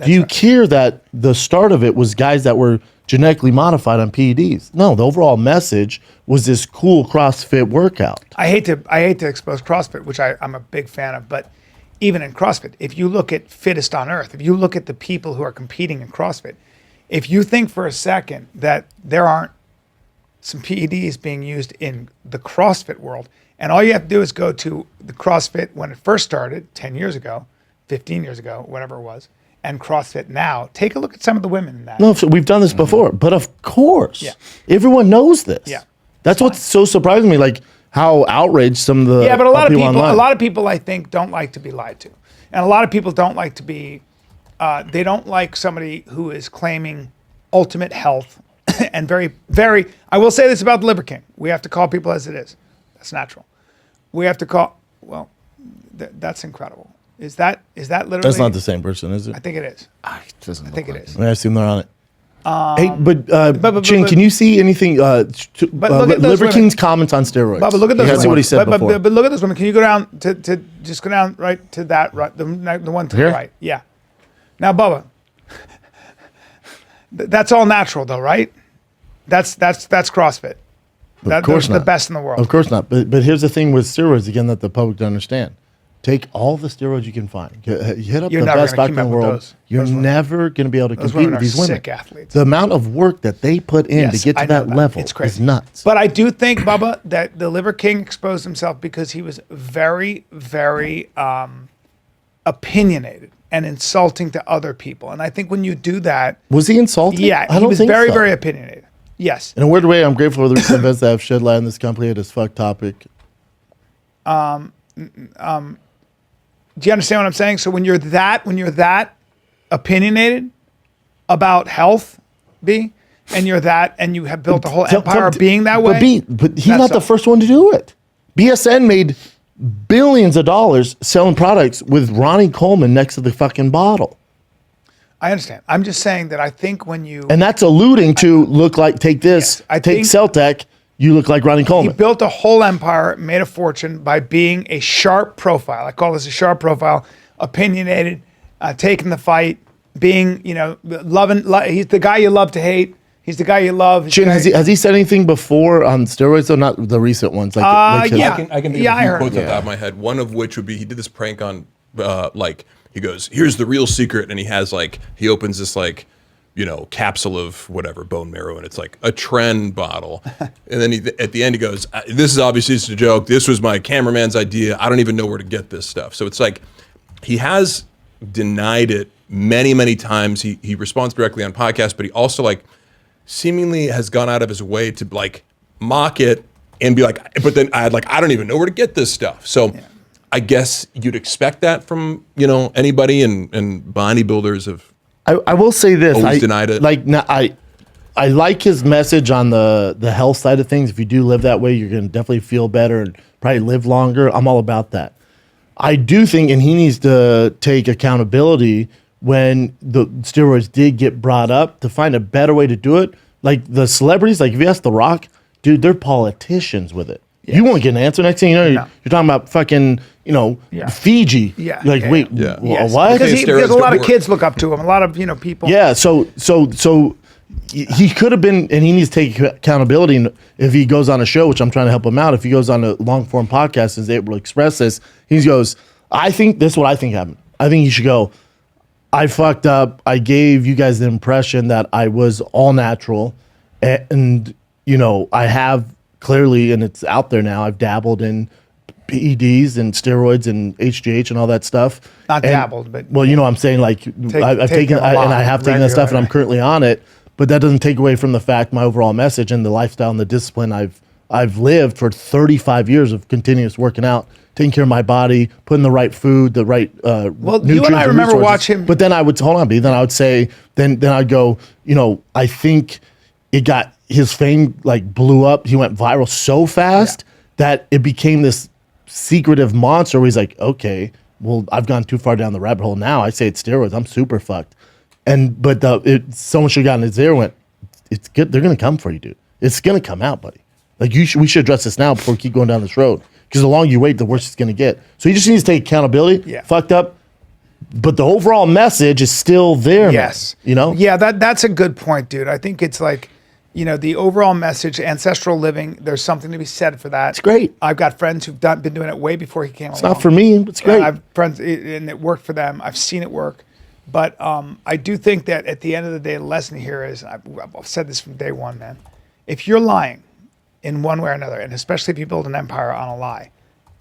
Do you care that the start of it was guys that were genetically modified on PEDs? No, the overall message was this cool CrossFit workout. I hate to expose CrossFit, which I'm a big fan of, but even in CrossFit, if you look at fittest on earth, if you look at the people who are competing in CrossFit, if you think for a second that there aren't some PEDs being used in the CrossFit world, and all you have to do is go to the CrossFit when it first started 10 years ago, 15 years ago, whatever it was, and CrossFit now, take a look at some of the women in that. No, so we've done this before, but of course, everyone knows this. Yeah. That's what's so surprising me, like how outraged some of the but a lot of online. people, I think, don't like to be lied to, and a lot of people don't like to be. They don't like somebody who is claiming ultimate health and very, very. I will say this about the Liver King: we have to call people as it is. That's natural. We have to call. Well, that's incredible. Is that literally? That's not the same person, is it? I think it is. I think it is. I assume they're on it. Hey, but Chin, can you see anything? But look at those Liver women. King's comments on steroids. But look at those. That's women. what he said before. But look at this woman. Can you go down to just go down right to that right the one to Here? the right? Yeah. Now, Bubba, that's all natural though, right? That's CrossFit. Of course That's not. the best in the world. Of course not. But here's the thing with steroids again that the public don't understand. Take all the steroids you can find. Hit up You're the never best gonna back in keep the up with world. those. You're Those women. never going to be able to Those compete women with are these women. sick athletes. The amount of work that they put in to Yes, get to I know that level It's crazy. is nuts. But I do think, Bubba, that the Liver King exposed himself because he was very, very opinionated and insulting to other people. And I think when you do that, Was he insulted? yeah, I he don't was think very, so. very opinionated. Yes. In a weird way, I'm grateful for the recent events that have shed light on this complicated as fuck topic. Do you understand what I'm saying? So when you're that opinionated about health, B, and you have built a whole empire of being that way. But he's that's not the all. first one to do it. BSN made billions of dollars selling products with Ronnie Coleman next to the fucking bottle. I understand. I'm just saying that I think when you And that's alluding to take this, Yes, I take think- Celtec, you look like Ronnie he Coleman. built a whole empire, made a fortune by being a sharp profile. I call this a sharp profile, opinionated, taking the fight, being, loving. He's the guy you love to hate. He's the guy you love. He's the Chin, guy- has he said anything before on steroids though? Not the recent ones. Like his- yeah. I can think Yeah, of I a few heard. quotes off the top of my head. One of which would be he did this prank on he goes, "Here's the real secret," and he opens this capsule of whatever bone marrow, and it's like a Tren bottle, and then at the end he goes, "This is obviously just a joke. This was my cameraman's idea. I don't even know where to get this stuff." So it's like he has denied it many times. He responds directly on podcasts, but he also seemingly has gone out of his way to mock it and be like, but then I don't even know where to get this stuff. So I guess you'd expect that from anybody, and bodybuilders have I will say this. always denied it. I like his message on the health side of things. If you do live that way, you're going to definitely feel better and probably live longer. I'm all about that. I do think, and he needs to take accountability when the steroids did get brought up to find a better way to do it. Like the celebrities, like if you ask The Rock, dude, they're politicians with it. Yes. You won't get an answer. Next thing you know, you're talking about fucking, Fiji. Yeah. You're like, Yeah. wait, Yeah. Yes. what? Because Steroids a lot don't of work. kids look up to him. A lot of people. Yeah, so he could have been, and he needs to take accountability. And if he goes on a show, which I'm trying to help him out, if he goes on a long form podcast and is able to express this, he goes, "I think this is what I think happened. I think he should go. I fucked up. I gave you guys the impression that I was all natural, and I have clearly, and it's out there now. I've dabbled in PEDs and steroids and HGH and all that stuff. Not And- dabbled, but well, I'm saying I've take taken them a lot, and I have taken that stuff, and I'm regularly. currently on it. But that doesn't take away from the fact my overall message and the lifestyle and the discipline I've lived for 35 years of continuous working out, taking care of my body, putting the right food, the right Well, nutrients you and I and remember resources. watching. But then I would hold on, B. Then I would say, then I'd go, I think it got his fame blew up. He went viral so fast that it became this secretive monster where he's like, okay, well, I've gone too far down the rabbit hole. Now I say it's steroids. I'm super fucked. But someone should have gotten his ear and went, it's good. They're gonna come for you, dude. It's gonna come out, buddy. We should address this now before we keep going down this road. Because the longer you wait, the worse it's gonna get. So he just needs to take accountability. Yeah. Fucked up. But the overall message is still there. Yes. Man, Yeah, that's a good point, dude. I think it's the overall message, ancestral living, there's something to be said for that. It's great. I've got friends who've been doing it way before he came along. It's not for me. It's great. I've friends, and it worked for them. I've seen it work. But I do think that at the end of the day, the lesson here is, I've said this from day one, man. If you're lying in one way or another, and especially if you build an empire on a lie,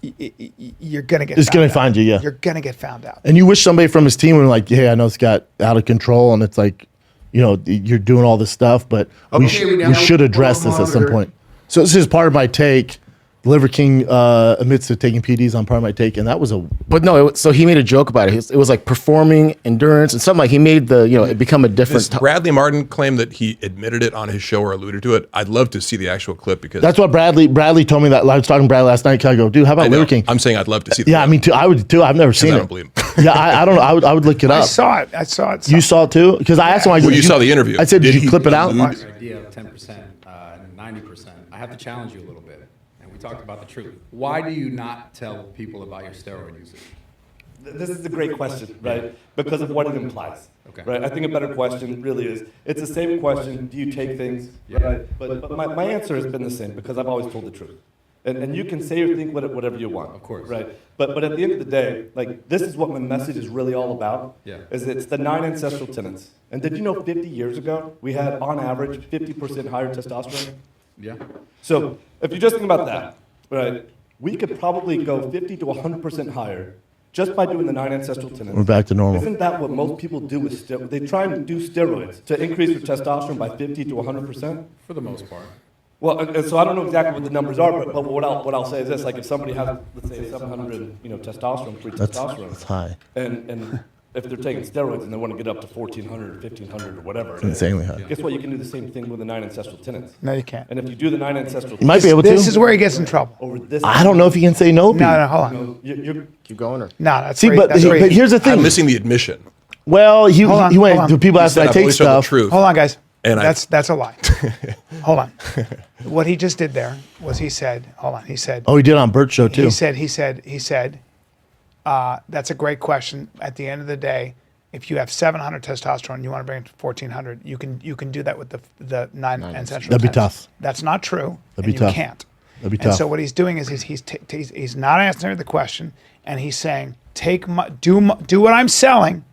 you're going to get It's going to find you, yeah. You're going to get found out. And you wish somebody from his team were like, hey, I know it's got out of control, and it's like, you're doing all this stuff, but we should address this at some point. So this is part of my take. Liver King admits to taking PDs on part of my take, and that was But no, so he made a joke about it. It was like performing endurance and something like he made it become a different. Bradley Martin claimed that he admitted it on his show or alluded to it. I'd love to see the actual clip because that's what Bradley told me that. I was talking to Bradley last night. I go, dude, how about Liver King? I'm saying I'd love to see. The yeah, clip. I mean, too. I would too. I've never seen it. I don't believe him. Yeah, I don't know. I would look it up. I saw it. You saw it too? Because I asked him. Well, you saw the interview. I said, did you clip it out? Idea of 10%, 90%. I have to challenge you a little bit. And we talked about the truth. Why do you not tell people about your steroid usage? This is a great question, right? Because of what it implies. Okay. Right? I think a better question really is, it's the same question, do you take things? Right? But my answer has been the same because I've always told the truth. And you can say or think whatever you want. Of course. Right? But at the end of the day, this is what my message is really all about. Yeah. Is it's the 9 ancestral tenets. And did you know 50 years ago, we had on average 50% higher testosterone? Yeah. So if you just think about that, right, we could probably go 50 to 100% higher just by doing the 9 ancestral tenets. We're back to normal. Isn't that what most people do with steroids? They try and do steroids to increase their testosterone by 50 to 100%? For the most part. Well, and so I don't know exactly what the numbers are, but what I'll say is this: like if somebody has, let's say, 700, testosterone, free testosterone, That's high. and if they're taking steroids and they want to get up to 1,400 or 1,500 or whatever, it is, Insanely high. guess what? You can do the same thing with the 9 ancestral tenets. No, you can't. And if you do the 9 ancestral, You might be able to. This is where he gets in trouble. over this, I don't know if you can say no. Pete. No, hold on. you're Keep going or No, that's See, great. but That's great. here's the thing. I'm missing the admission. Well, he Hold on, went. hold on. People He ask said, me I "I've take always told the stuff. truth." Hold on, guys. And that's a lie. Hold on. What he just did there was he said, hold on. He said, Oh, he did on Bert's show too. he said, that's a great question. At the end of the day, if you have 700 testosterone, you want to bring it to 1,400. You can do that with the 9 ancestral. That'd be tenets. tough. That's not true. That'd be and tough. You can't. That'd be And tough. so what he's doing is he's not answering the question, and he's saying, do what I'm selling,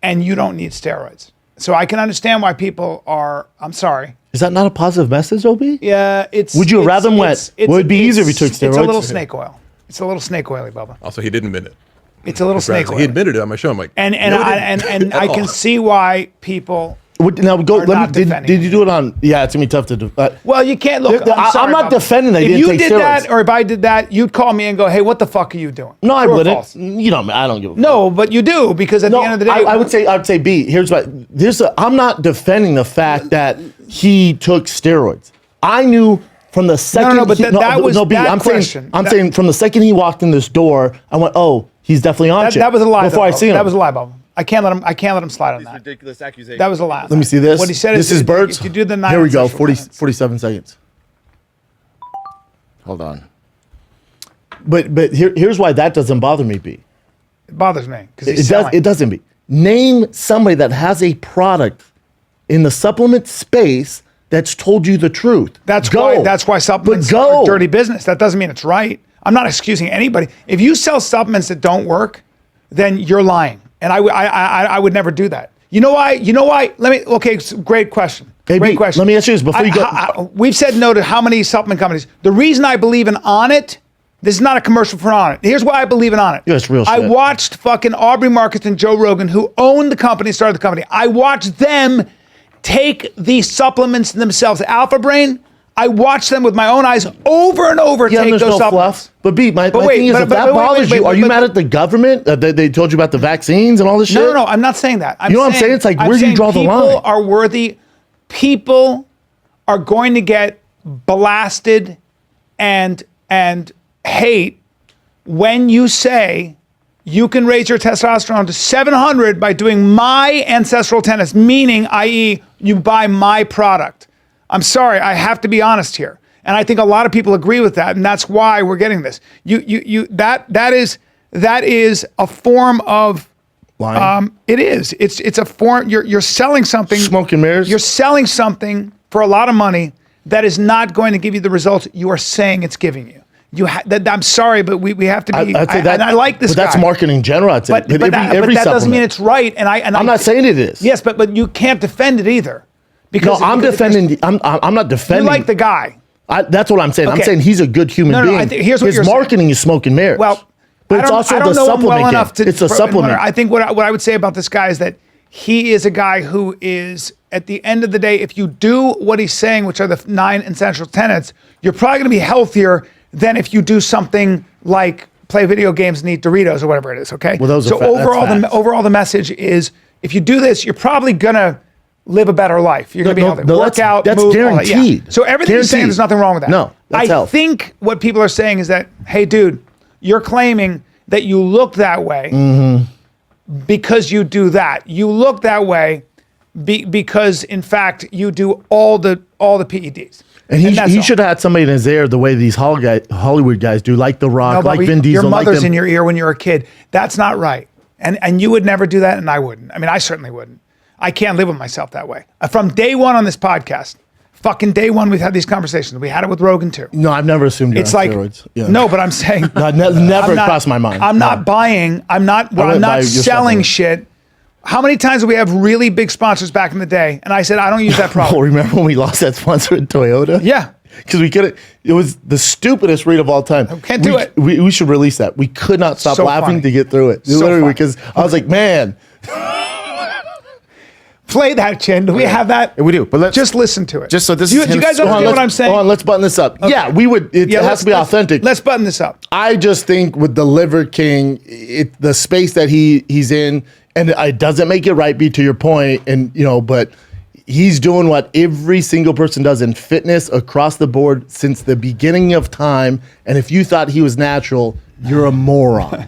and you don't need steroids. So I can understand why people are. I'm sorry. Is that not a positive message, Ob? Yeah, it's. Would you rather them wet? Would it be easier if you took It's a steroids? little snake oil. It's a little snake oily, Bubba. Also, he didn't admit it. It's a little snake oil. He admitted it on my show. I'm like, and no, he didn't. I At can all. see why people. Now go. Are Let not me. Did defending you do it on? Yeah, it's gonna be tough to do. Well, you can't look. I'm sorry, not Bubba. defending that he If didn't you take did that, steroids. or if I did that, you'd call me and go, "Hey, what the fuck are you doing?" No, I True or wouldn't. false? You know, I don't give a fuck. No, but you do because at the end of the day, I would say B. Here's what. I'm not defending the fact that he took steroids. I knew from the second. but that was B. that I'm question. I'm saying from the second he walked in this door, I went, oh, he's definitely on shit. that was a lie. Before I though, seen him. That was a lie, Bubba. I can't let him slide on that. Ridiculous accusation. That was a lie. Let me see this. What he said this is Bert's. If you do the 9 Here we go. ancestral 40, tenets. 47 seconds. hold on. But here's why that doesn't bother me, B. It bothers me because he's It does. selling. It doesn't be. Name somebody that has a product in the supplement space that's told you the truth. That's go. why supplements But go. are dirty business. That doesn't mean it's right. I'm not excusing anybody. If you sell supplements that don't work, then you're lying, and I would never do that. You know why? Okay, great question. Hey, Great B, question. let me ask you this before you go. We've said no to how many supplement companies? The reason I believe in Onnit. This is not a commercial for Onnit. Here's why I believe in Onnit. Yeah, it's real I shit. watched fucking Aubrey Marcus and Joe Rogan, who owned the company, started the company. I watched them take these supplements themselves. Alpha Brain, I watched them with my own eyes over and over Yeah, take there's those no supplements. fluff. But B, my wait, thing is, but- if but- that but wait, bothers wait, you, are you but- mad at the government? They told you about the vaccines and all this shit? No, I'm not saying that. You know what I'm saying? It's like, where do you draw the line? People are worthy. People are going to get blasted and hate when you say you can raise your testosterone to 700 by doing my ancestral tenets, meaning, i.e., you buy my product. I'm sorry, I have to be honest here. And I think a lot of people agree with that, and that's why we're getting this. That is a form of Lying. it is. It's a form. You're selling something. Smoke and mirrors. You're selling something for a lot of money that is not going to give you the results you are saying it's giving you. I'm sorry, but we have to be. And I like this but guy. That's marketing in general. I'd say. But that doesn't mean it's right. And I'm not saying it is. Yes, but you can't defend it either. Because I'm defending. I'm not defending. You like the guy. That's what I'm saying. Okay. I'm saying he's a good human being. I think, here's what his marketing is smoke and mirrors. Well, but it's also the supplement game. It's a supplement. I think what I would say about this guy is that he is a guy who is, at the end of the day, if you do what he's saying, which are the 9 essential tenets, you're probably going to be healthier than if you do something like play video games and eat Doritos or whatever it is. Okay. Well, those so overall, the message is, if you do this, you're probably gonna live a better life. You're gonna be healthy. Work out, that's move, guaranteed. All that. Yeah. So everything you're saying, there's nothing wrong with that. No, that's health. think what people are saying is that, hey, dude, you're claiming that you look that way because you do that. You look that way because, in fact, you do all the PEDs. And he should have had somebody in his ear the way these Hollywood guys do, like The Rock, like Vin Diesel. Your mother's like in your ear when you're a kid. That's not right. And you would never do that, and I wouldn't. I mean, I certainly wouldn't. I can't live with myself that way. From day one on this podcast, fucking day one, we've had these conversations. We had it with Rogan too. No, I've never assumed you're on steroids. Yeah. No, but I'm saying never crossed my mind. I'm not buying. I'm not selling shit. How many times did we have really big sponsors back in the day? And I said, I don't use that product. Oh, remember when we lost that sponsor at Toyota? Yeah. Because we couldn't. It was the stupidest read of all time. Can't do it. We should release that. We could not stop laughing to get through it. Literally, because I was like, man. Play that, Chin. Do we have that? We do. But let's just listen to it. Just so this do is you guys understand what I'm saying? Hold on, let's button this up. Okay. Yeah, we would. It has to be authentic. Let's button this up. I just think with the Liver King, the space that he's in, and it doesn't make it right. To your point, and but he's doing what every single person does in fitness across the board since the beginning of time. And if you thought he was natural, you're a moron.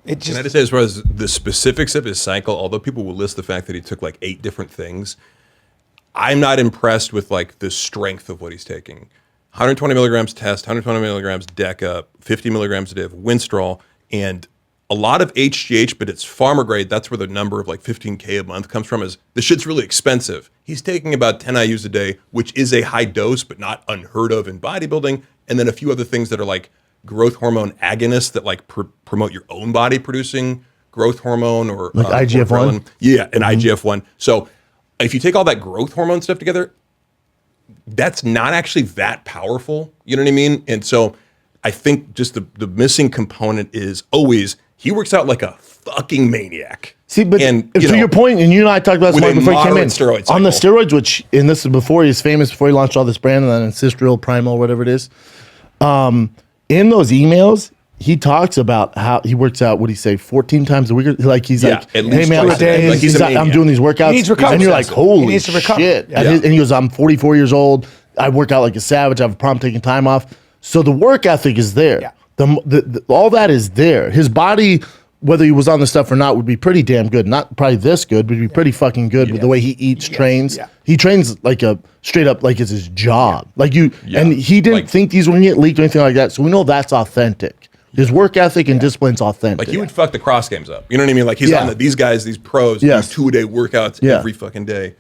Can I just say, as far as the specifics of his cycle, although people will list the fact that he took like 8 different things, I'm not impressed with like the strength of what he's taking. 120 milligrams test, 120 milligrams DECA, 50 milligrams a day of Winstrol, and a lot of HGH, but it's farmer grade. That's where the number of like 15K a month comes from. Is the shit's really expensive. He's taking about 10 IUs a day, which is a high dose, but not unheard of in bodybuilding, and then a few other things that are like growth hormone agonists that like promote your own body producing growth hormone or like IGF-1. Yeah, and IGF-1. So if you take all that growth hormone stuff together, that's not actually that powerful. You know what I mean? And so I think just the missing component is always he works out like a fucking maniac. See, but to your point, and you and I talked about this before he came in, on the steroids, and this is before he's famous, before he launched all this brand, and then Ancestral, Primal, whatever it is. In those emails, he talks about how he works out. What do you say? 14 times a week. Like he's like, hey man, I'm doing these workouts, he needs recovery. And you're like, holy shit! Yeah. And he goes, I'm 44 years old. I work out like a savage. I have a problem taking time off. So the work ethic is there. Yeah. All that is there. His body, whether he was on the stuff or not, would be pretty damn good. Not probably this good, but he'd be pretty fucking good with the way he eats, trains. Yeah. He trains like a straight up, like it's his job. Like and he didn't think these were going to get leaked or anything like that. So we know that's authentic. His work ethic and discipline's authentic. Like he would fuck the cross games up. You know what I mean? Like he's on these guys, these pros, do 2-a-day workouts every fucking day.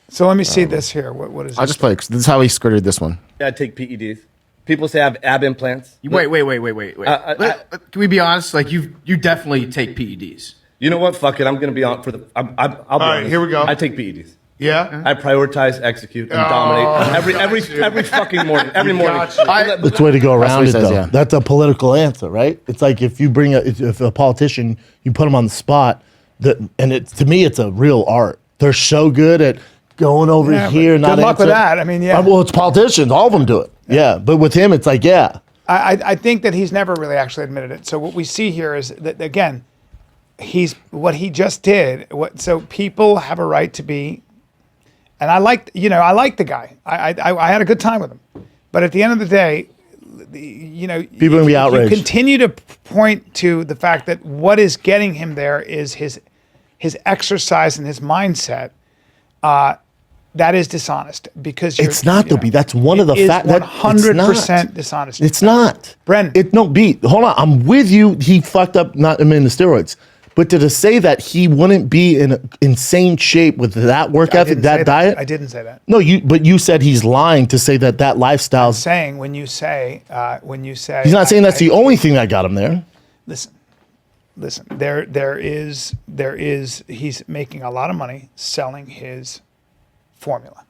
So let me see this here. What is? I'll just play. This is how he skirted this one. I take PEDs. People say I have ab implants. Wait. Can we be honest? Like you definitely take PEDs. You know what? Fuck it. I'm gonna be on for the. I'll be all right, honest. here we go. I take PEDs. Yeah. I prioritize, execute, and dominate every fucking morning. Every morning. That's the way to go around it, though. Yeah. That's a political answer, right? It's like if you bring if a politician, you put them on the spot, to me, it's a real art. They're so good at going over here, not good luck with that. I mean, well, it's politicians. All of them do it. Yeah, but with him, it's like, I think that he's never really actually admitted it. So what we see here is that, again, what he just did. So people have a right to be, and I like the guy. I had a good time with him, but at the end of the day, people gonna be outraged. You continue to point to the fact that what is getting him there is his exercise and his mindset. That is dishonest because it's not though. That's one of the facts. 100% dishonest. It's not, Bren. Hold on. I'm with you. He fucked up not in the steroids, But to say that he wouldn't be in insane shape with that work ethic, that diet. I didn't say that. No, but you said he's lying to say that lifestyle's. Saying when you say He's not saying that's the only thing that got him there. Listen. There is. He's making a lot of money selling his formula.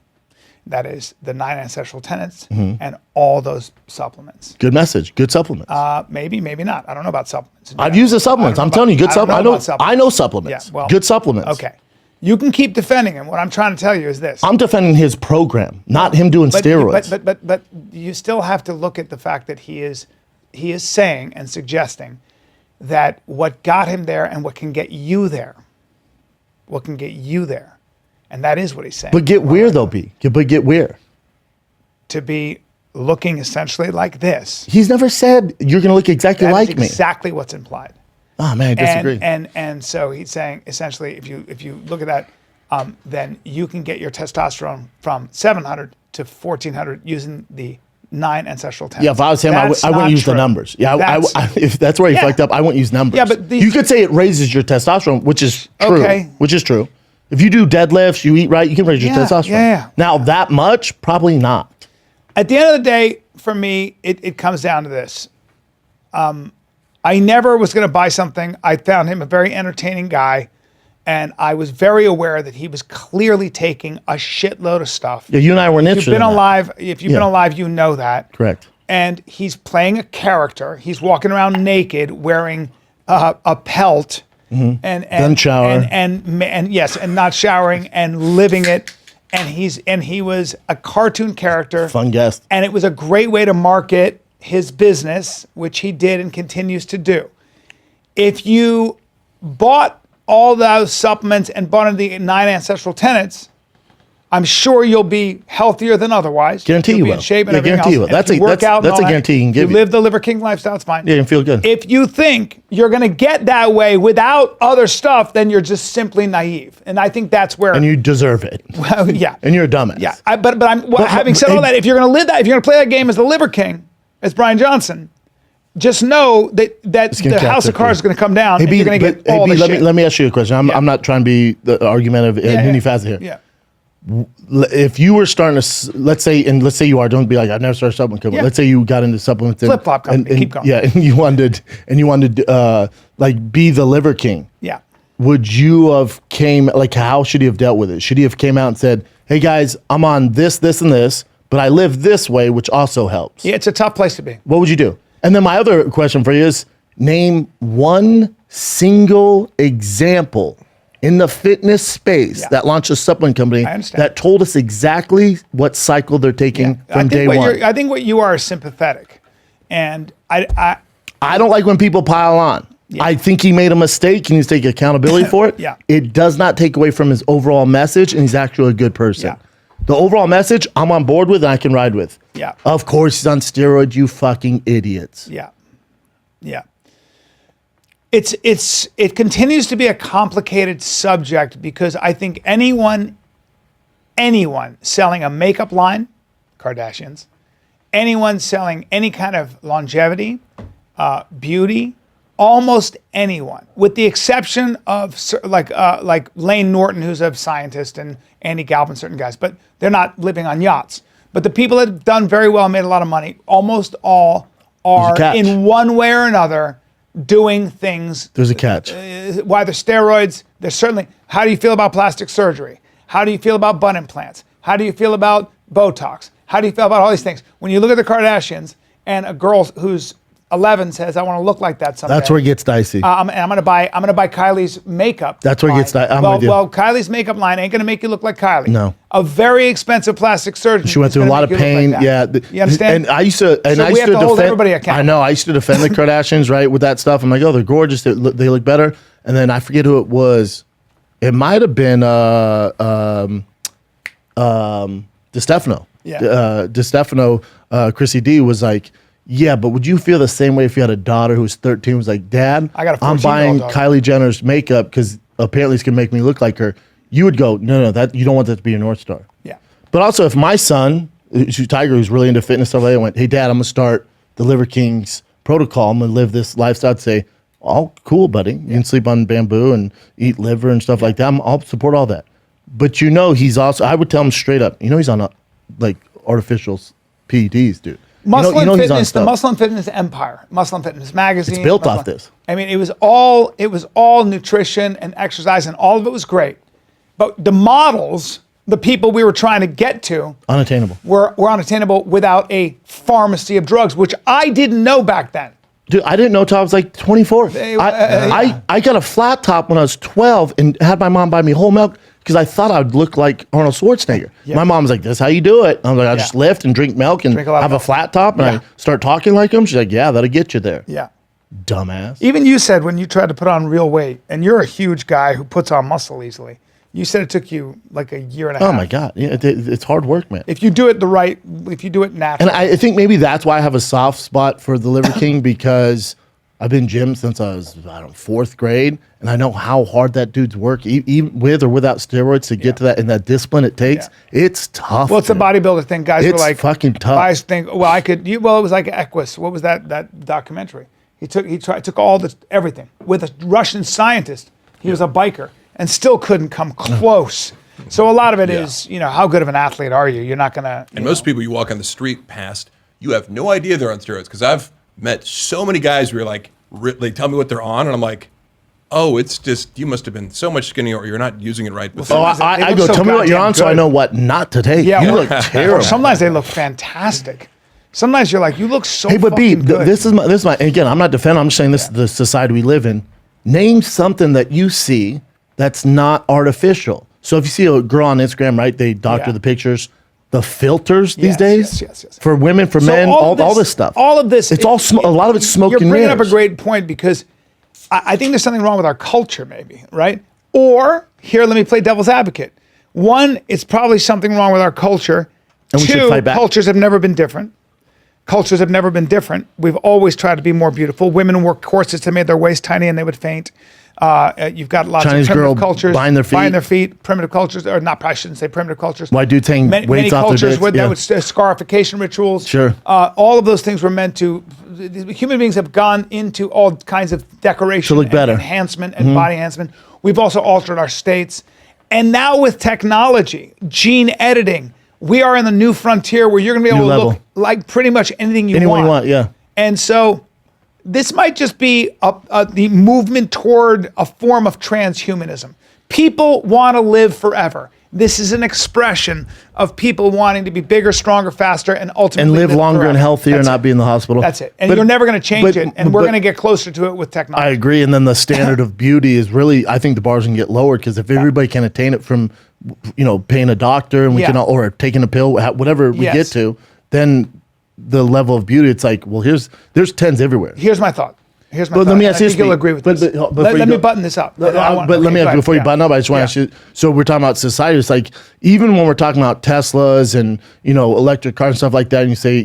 That is the 9 ancestral tenets and all those supplements. Good message. Good supplements. Maybe not. I don't know about supplements. I've used the supplements. I'm telling you, good supplements. I know supplements. Yeah, well, good supplements. Okay. You can keep defending him. What I'm trying to tell you is this. I'm defending his program, not him doing steroids. But you still have to look at the fact that he is saying and suggesting that what got him there and what can get you there. And that is what he's saying. But get where though, B? But get where? To be looking essentially like this. He's never said you're going to look exactly like me. Exactly what's implied. Oh man, I disagree. And so he's saying essentially, if you look at that, then you can get your testosterone from 700 to 1400 using the 9 ancestral tenets. Yeah, if I was him, I wouldn't use the numbers. Yeah, if that's where he fucked up, I wouldn't use numbers. Yeah, but you could say it raises your testosterone, which is true. Okay. Which is true. If you do deadlifts, you eat right, you can raise your testosterone. Yeah. Now that much, probably not. At the end of the day, for me, it comes down to this. I never was going to buy something. I found him a very entertaining guy, and I was very aware that he was clearly taking a shitload of stuff. Yeah, you and I weren't interested. If you've been alive, you know that. Correct. And he's playing a character. He's walking around naked, wearing a pelt, and Doesn't shower. and yes, and not showering and living it. And he was a cartoon character. Fun guest. And it was a great way to market his business, which he did and continues to do. If you bought all those supplements and bought into the 9 ancestral tenets, I'm sure you'll be healthier than otherwise. Guarantee you'll you be will. in shape and Yeah, everything guarantee you else. will. And if you work out and that's a all guarantee that, he can give you you. live the Liver King lifestyle, it's fine. Yeah, you can feel good. If you think you're going to get that way without other stuff, then you're just simply naive. And I think that's where. And you deserve it. Well, yeah. And you're a dumbass. Yeah. Having said all that, if you're going to live that, if you're going to play that game as the Liver King, as Bryan Johnson, just know that the house of cards is going to come down and you're going to get all the shit. Let me ask you a question. I'm not trying to be the argumentative in any facet here. Yeah. If you were starting to, let's say you are, don't be like, I've never started a supplement company. Yeah. Let's say you got into supplements. Flip-flop company, keep going. Yeah, and you wanted like be the Liver King. Yeah. Would you have how should he have dealt with it? Should he have came out and said, hey guys, I'm on this, and this, but I live this way, which also helps? Yeah, it's a tough place to be. What would you do? And then my other question for you is, name one single example in the fitness space that launched a supplement company that told us exactly what cycle they're taking from day one. I think what you are is sympathetic. And I don't like when people pile on. Yeah. I think he made a mistake. He needs to take accountability for it. Yeah. It does not take away from his overall message, and he's actually a good person. Yeah. The overall message, I'm on board with and I can ride with. Yeah. Of course he's on steroids, you fucking idiots. Yeah. Yeah. It continues to be a complicated subject because I think anyone selling a makeup line, Kardashians, anyone selling any kind of longevity, beauty, almost anyone, with the exception of like Lane Norton, who's a scientist, and Andy Galvin, certain guys, but they're not living on yachts. But the people that have done very well, made a lot of money, almost all are in one way or another doing things. There's a catch. Whether steroids, there's certainly. How do you feel about plastic surgery? How do you feel about butt implants? How do you feel about Botox? How do you feel about all these things? When you look at the Kardashians and a girl who's 11 says, "I want to look like that someday." That's where it gets dicey. I'm gonna buy Kylie's makeup. That's where it gets dicey. Well, Kylie's makeup line ain't gonna make you look like Kylie. No. A very expensive plastic surgeon. She went through a lot of pain. Yeah. You understand? And I used to hold everybody accountable. I know. I used to defend the Kardashians, right, with that stuff. I'm like, oh, they're gorgeous. They look better. And then I forget who it was. It might have been DeStefano. Yeah. DeStefano, Chrissy D was like, yeah, but would you feel the same way if you had a daughter who was 13 was like, Dad, I'm buying Kylie Jenner's makeup because apparently it's going to make me look like her. You would go, no, that you don't want that to be your North Star. Yeah. But also if my son, Tiger, who's really into fitness stuff, I went, hey, Dad, I'm going to start the Liver King's protocol. I'm going to live this lifestyle. I'd say, all cool, buddy. You can sleep on bamboo and eat liver and stuff like that. I'll support all that. But he's also, I would tell him straight up, he's on like artificial PEDs, dude. Muscle and Fitness, the Muscle and Fitness empire, Muscle and Fitness magazine. It's built off this. I mean, it was all nutrition and exercise, and all of it was great. But the models, the people we were trying to get to, unattainable. Were unattainable without a pharmacy of drugs, which I didn't know back then. Dude, I didn't know till I was like 24. I got a flat top when I was 12 and had my mom buy me whole milk because I thought I would look like Arnold Schwarzenegger. Yeah. My mom was like, "This is how you do it." I was like, "I just lift and drink milk and have a flat top and I start talking like him." She's like, "Yeah, that'll get you there." Yeah. Dumbass. Even you said when you tried to put on real weight, and you're a huge guy who puts on muscle easily, you said it took you like a year and a half. Oh my God. Yeah, it's hard work, man. If you do it if you do it naturally. And I think maybe that's why I have a soft spot for the Liver King because I've been gym since I was, 4th grade, and I know how hard that dude's work, even with or without steroids, to get to that and that discipline it takes. Yeah. It's tough. Well, it's a bodybuilder thing. Guys were like, fucking tough. Guys think, well, it was like Equus. What was that documentary? He took all everything with a Russian scientist. He was a biker and still couldn't come close. So a lot of it is, how good of an athlete are you? You're not gonna. And most people you walk on the street past, you have no idea they're on steroids because I've met so many guys where they tell me what they're on, and I'm like, oh, it's just you must have been so much skinnier, or you're not using it right. But I go, tell me what you're on, so I know what not to take. Yeah, you look terrible. Sometimes they look fantastic. Sometimes you're like, you look so. Hey, but B, good. this is my. Again, I'm not defending. I'm just saying this is the society we live in. Name something that you see that's not artificial. So if you see a girl on Instagram, right, they doctor the pictures. The filters these days for women, for men, all this stuff. All of this. It's all a lot of it's smoke and mirrors. You're bringing up a great point because I think there's something wrong with our culture, maybe, right? Or here, let me play devil's advocate. One, it's probably something wrong with our culture. And we should fight back. Cultures have never been different. Cultures have never been different. We've always tried to be more beautiful. Women wore corsets that made their waist tiny and they would faint. You've got lots Chinese of primitive cultures buying their feet. Primitive cultures, or not, I shouldn't say primitive cultures. Why do thing weights many off cultures their dicks? that would scarification rituals. Sure. All of those things were meant to. Human beings have gone into all kinds of decoration, to look better, enhancement, and body enhancement. We've also altered our states, and now with technology, gene editing, we are in the new frontier where you're going to be able to look like pretty much anything you want. Yeah. And so. This might just be the movement toward a form of transhumanism. People want to live forever. This is an expression of people wanting to be bigger, stronger, faster, and ultimately live longer forever. and healthier and not be in the hospital. That's it. And you're never going to change it. And we're going to get closer to it with technology. I agree. And then the standard of beauty is really, I think the bar's going to get lowered because if everybody can attain it from, paying a doctor and we can or taking a pill, whatever we get to, then the level of beauty, it's like, well, there's 10s everywhere. Here's my thought. Let me ask you. I think you'll agree with this. Let me button this up. Let me ask you before you button up. I just want to ask you. So we're talking about society. It's like even when we're talking about Teslas and electric cars and stuff like that, and you say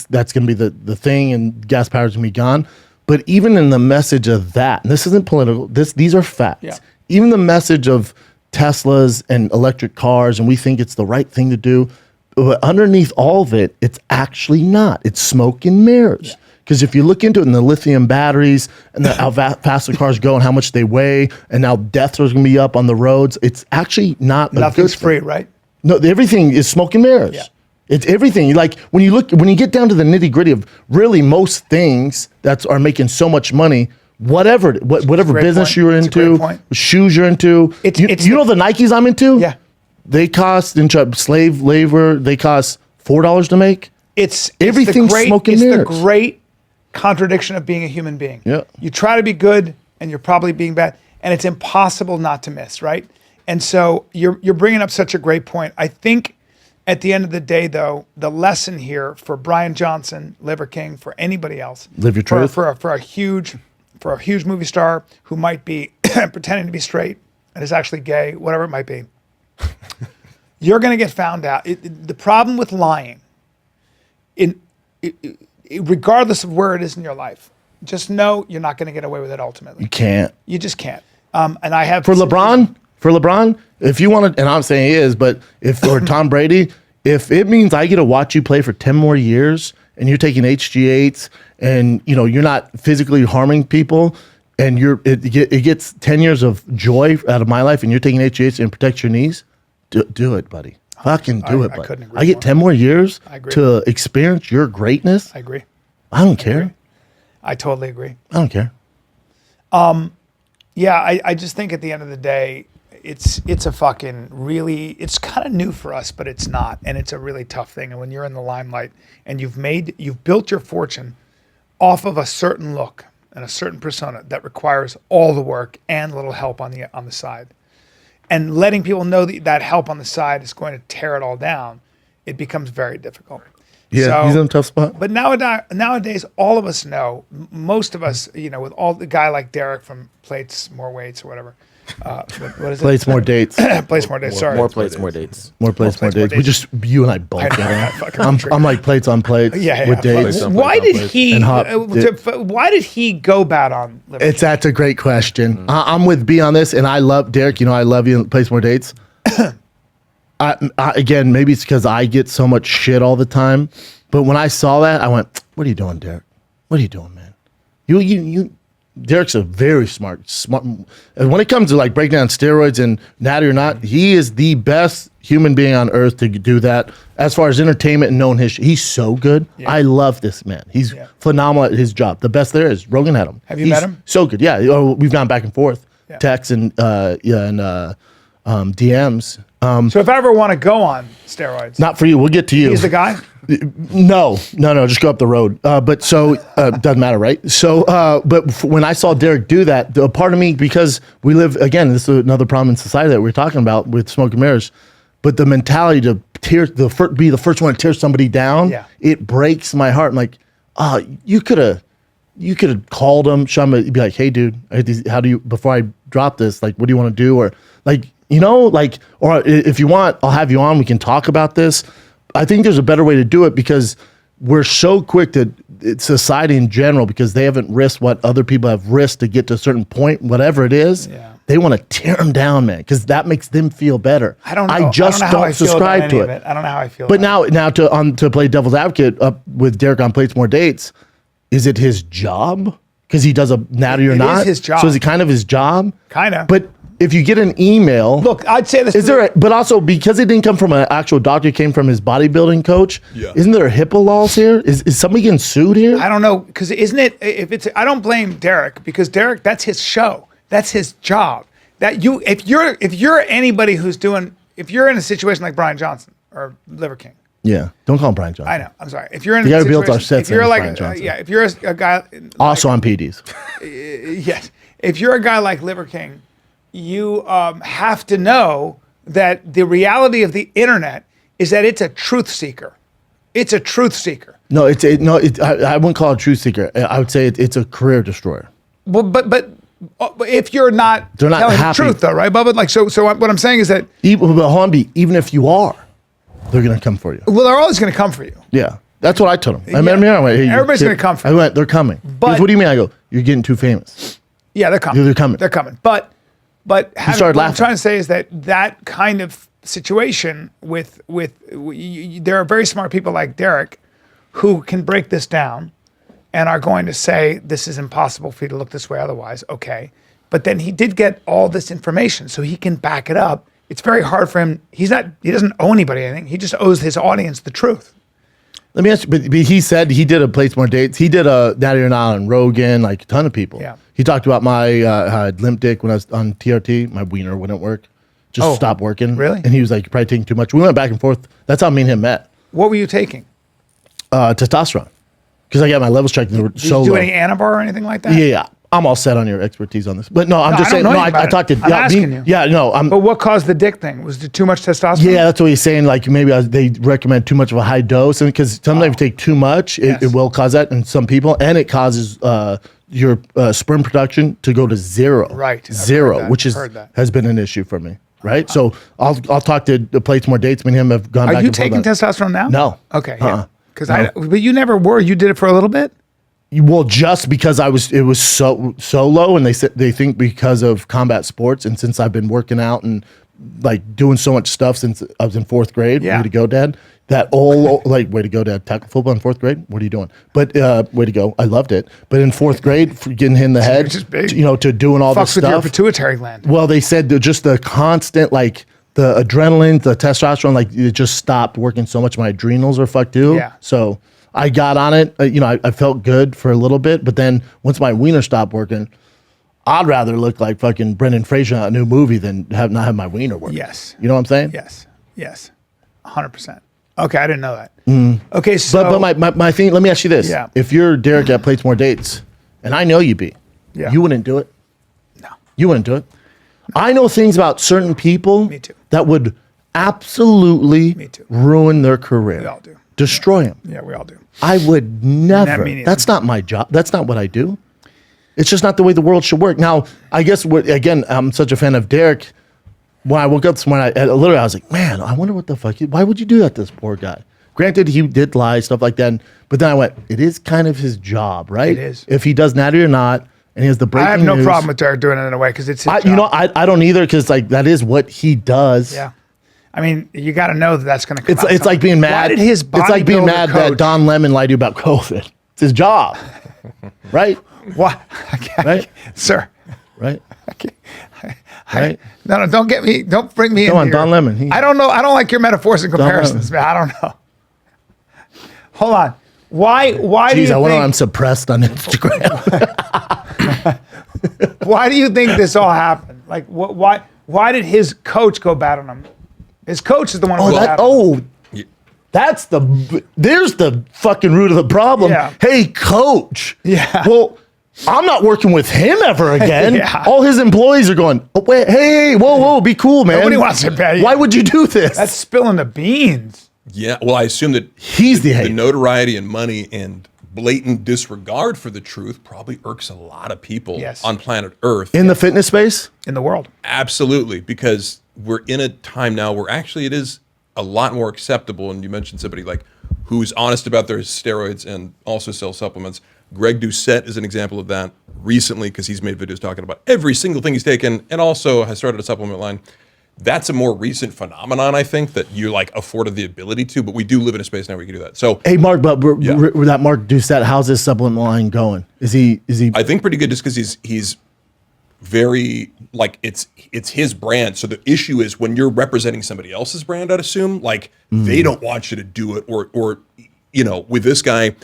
that's going to be the thing, and gas power's going to be gone. But even in the message of that, and this isn't political. These are facts. Yeah. Even the message of Teslas and electric cars, and we think it's the right thing to do. But underneath all of it, it's actually not. It's smoke and mirrors. Because if you look into it, and the lithium batteries, and how fast the cars go, and how much they weigh, and now deaths are going to be up on the roads, it's actually not. Nothing's free, right? No, everything is smoke and mirrors. Yeah. It's everything. Like when you get down to the nitty gritty of really most things that are making so much money. Whatever business you're into, shoes you're into, you know the Nikes I'm into. Yeah. They cost slave labor. They cost $4 to make. It's everything's smoke and mirrors. It's the great contradiction of being a human being. Yeah. You try to be good, and you're probably being bad, and it's impossible not to miss, right? And so you're bringing up such a great point. I think at the end of the day, though, the lesson here for Bryan Johnson, Liver King, for anybody else, live your truth. For a huge movie star who might be pretending to be straight and is actually gay, whatever it might be. You're going to get found out. The problem with lying, regardless of where it is in your life, just know you're not going to get away with it ultimately. You can't. You just can't. And I have for LeBron, if you want to, and I'm saying he is, but or Tom Brady, if it means I get to watch you play for 10 more years and you're taking HGHs and you're not physically harming people, and it gets 10 years of joy out of my life, and you're taking HGH and protect your knees, do it, buddy. Fucking do it, buddy. I get 10 more years to experience your greatness. I agree. I don't care. I totally agree. I don't care. Yeah, I just think at the end of the day, it's a fucking really, it's kind of new for us, but it's not. And it's a really tough thing. And when you're in the limelight and you've built your fortune off of a certain look and a certain persona that requires all the work and a little help on the side. And letting people know that help on the side is going to tear it all down, it becomes very difficult. Yeah, he's in a tough spot. But nowadays, all of us know, most of us, with all the guy like Derek from Plates, More Weights or whatever. What is it? Plates, More dates. Plates, More dates. Sorry. More plates, more dates. More plates, more dates. We just, you and I both get it. I'm like plates on plates with dates. Why did he go bad on Liver King? That's a great question. I'm with B on this, and I love Derek. I love you. Plates, more dates. Again, maybe it's because I get so much shit all the time. But when I saw that, I went, "What are you doing, Derek? What are you doing, man? You." Derek's a very smart. And when it comes to like breaking down steroids and natty or not, he is the best human being on earth to do that. As far as entertainment and knowing he's so good. Yeah. I love this man. He's phenomenal at his job. The best there is. Rogan had him. Have you met him? So good. Yeah. We've gone back and forth, texts and DMs. So if I ever want to go on steroids, not for you. We'll get to you. He's the guy. No. Just go up the road. Doesn't matter, right? So, when I saw Derek do that, a part of me, because we live again, this is another problem in society that we're talking about with smoke and mirrors, but the mentality to be the first one to tear somebody down, it breaks my heart. I'm like, you could have called him, shown him, be like, hey, dude, how do you before I drop this? Like, what do you want to do? Or like, or if you want, I'll have you on. We can talk about this. I think there's a better way to do it because we're so quick to society in general, because they haven't risked what other people have risked to get to a certain point, whatever it is. Yeah. They want to tear them down, man, because that makes them feel better. I don't know. I just don't subscribe to it. I don't know how I feel. But now to play devil's advocate up with Derek on Plates More Dates, is it his job? Because he does a natty or not. It is his job. So is it kind of his job? Kind of. But if you get an email, look, I'd say this. But also because it didn't come from an actual doctor, it came from his bodybuilding coach. Yeah. Isn't there HIPAA laws here? Is somebody getting sued here? I don't know, because isn't it? I don't blame Derek, because Derek, that's his show, that's his job. If you're anybody if you're in a situation like Bryan Johnson or Liver King. Yeah, don't call him Bryan Johnson. I know. I'm sorry. If you're in a situation, if you're like, if you're a guy also on PDs. Yes. If you're a guy like Liver King, you have to know that the reality of the internet is that it's a truth seeker. It's a truth seeker. No, I wouldn't call it a truth seeker. I would say it's a career destroyer. Well, but if you're not telling the truth, though, right, Bubba? Like, so what I'm saying is that even if you are, they're going to come for you. Well, they're always going to come for you. Yeah. That's what I told him. I met him here. I went, hey, everybody's going to come for you. I went, they're coming. But what do you mean? I go, you're getting too famous. Yeah, they're coming. They're coming. They're coming. But what I'm trying to say is that kind of situation there are very smart people like Derek who can break this down and are going to say, this is impossible for you to look this way otherwise. Okay. But then he did get all this information, so he can back it up. It's very hard for him. He doesn't owe anybody anything. He just owes his audience the truth. Let me ask you, but he said he did a Plates More Dates. He did a Natty or Not on Rogan, like a ton of people. Yeah. He talked about my how I had limp dick when I was on TRT. My wiener wouldn't work. Just stopped working. Really? And he was like, you're probably taking too much. We went back and forth. That's how me and him met. What were you taking? Testosterone. Because I got my levels checked and they were so low. Did you do any Anabar or anything like that? Yeah. I'm all set on your expertise on this. But no, I'm just saying. No, I talked to. I'm asking you. Yeah, no. But what caused the dick thing? Was it too much testosterone? Yeah, that's what he's saying. Like maybe they recommend too much of a high dose, and because sometimes if you take too much, it will cause that in some people, and it causes your sperm production to go to zero. Right. Zero, which has been an issue for me. Right. So I'll talk to the Plates More Dates. Me and him have gone back and forth. Are you taking testosterone now? No. Okay. Yeah. But you never were. You did it for a little bit. Well, just because it was so low, and they think because of combat sports, and since I've been working out and like doing so much stuff since I was in 4th grade. Yeah. Way to go, Dad. That all like way to go, Dad. Tackle football in 4th grade. What are you doing? But way to go. I loved it. But in 4th grade, for getting hit in the head, just big. to doing all this Fucks with your stuff. pituitary gland. Well, they said just the constant like the adrenaline, the testosterone, like it just stopped working so much. My adrenals are fucked too. Yeah. So I got on it. I felt good for a little bit, but then once my wiener stopped working, I'd rather look like fucking Brendan Fraser in a new movie than not have my wiener work. Yes. You know what I'm saying? Yes. 100%. Okay, I didn't know that. Okay, so But my thing, let me ask you this. Yeah. If you're Derek that plays more dates, and I know you be, Yeah. you wouldn't do it? No. You wouldn't do it? I know things about certain people Me too. that would absolutely Me too. ruin their career. We all do. Destroy them. Yeah, we all do. I would never. Me neither. That's not my job. That's not what I do. It's just not the way the world should work. Now, I guess, again, I'm such a fan of Derek. When I woke up this morning, I was like, man, I wonder what the fuck, why would you do that to this poor guy? Granted, he did lie, stuff like that. But then I went, it is kind of his job, right? It is. If he does natty or not, and he has the breaking I have no news. problem with Derek doing it in a way because it's his job. I don't either because like that is what he does. Yeah. I mean, you got to know that's going to come out. It's like being mad. Why did his It's like being bodybuilder mad that coach- Don Lemon lied to you about COVID. It's his job, right? What? Right? Sir. Right? Right? No, don't get me. Don't bring me in. Come on, here. Don Lemon. I don't know. I don't like your metaphors and comparisons, man. I don't know. Hold on. Why do Jeez, you I wonder think? I'm suppressed on Instagram. Why do you think this all happened? Like, why did his coach go bad on him? His coach is the one who went bad on him. That's there's the fucking root of the problem. Yeah. Hey, coach. Yeah. Well, I'm not working with him ever again. Yeah. All his employees are going, oh, wait, hey, whoa, be cool, man. Nobody wants to pay you. Why would you do this? That's spilling the beans. Yeah, well, I assume that He's the hater. notoriety and money and blatant disregard for the truth probably irks a lot of people Yes. on planet Earth. In the fitness space? In the world. Absolutely, because we're in a time now where actually it is a lot more acceptable. And you mentioned somebody like who's honest about their steroids and also sell supplements. Greg Doucette is an example of that recently because he's made videos talking about every single thing he's taken and also has started a supplement line. That's a more recent phenomenon, I think, that you like afforded the ability to, but we do live in a space now where we can do that. So, Hey, Mark, but that Mark Doucette, how's his supplement line going? Is he? I think pretty good just because he's very like it's his brand. So the issue is when you're representing somebody else's brand, I'd assume like they don't want you to do it, or with this guy,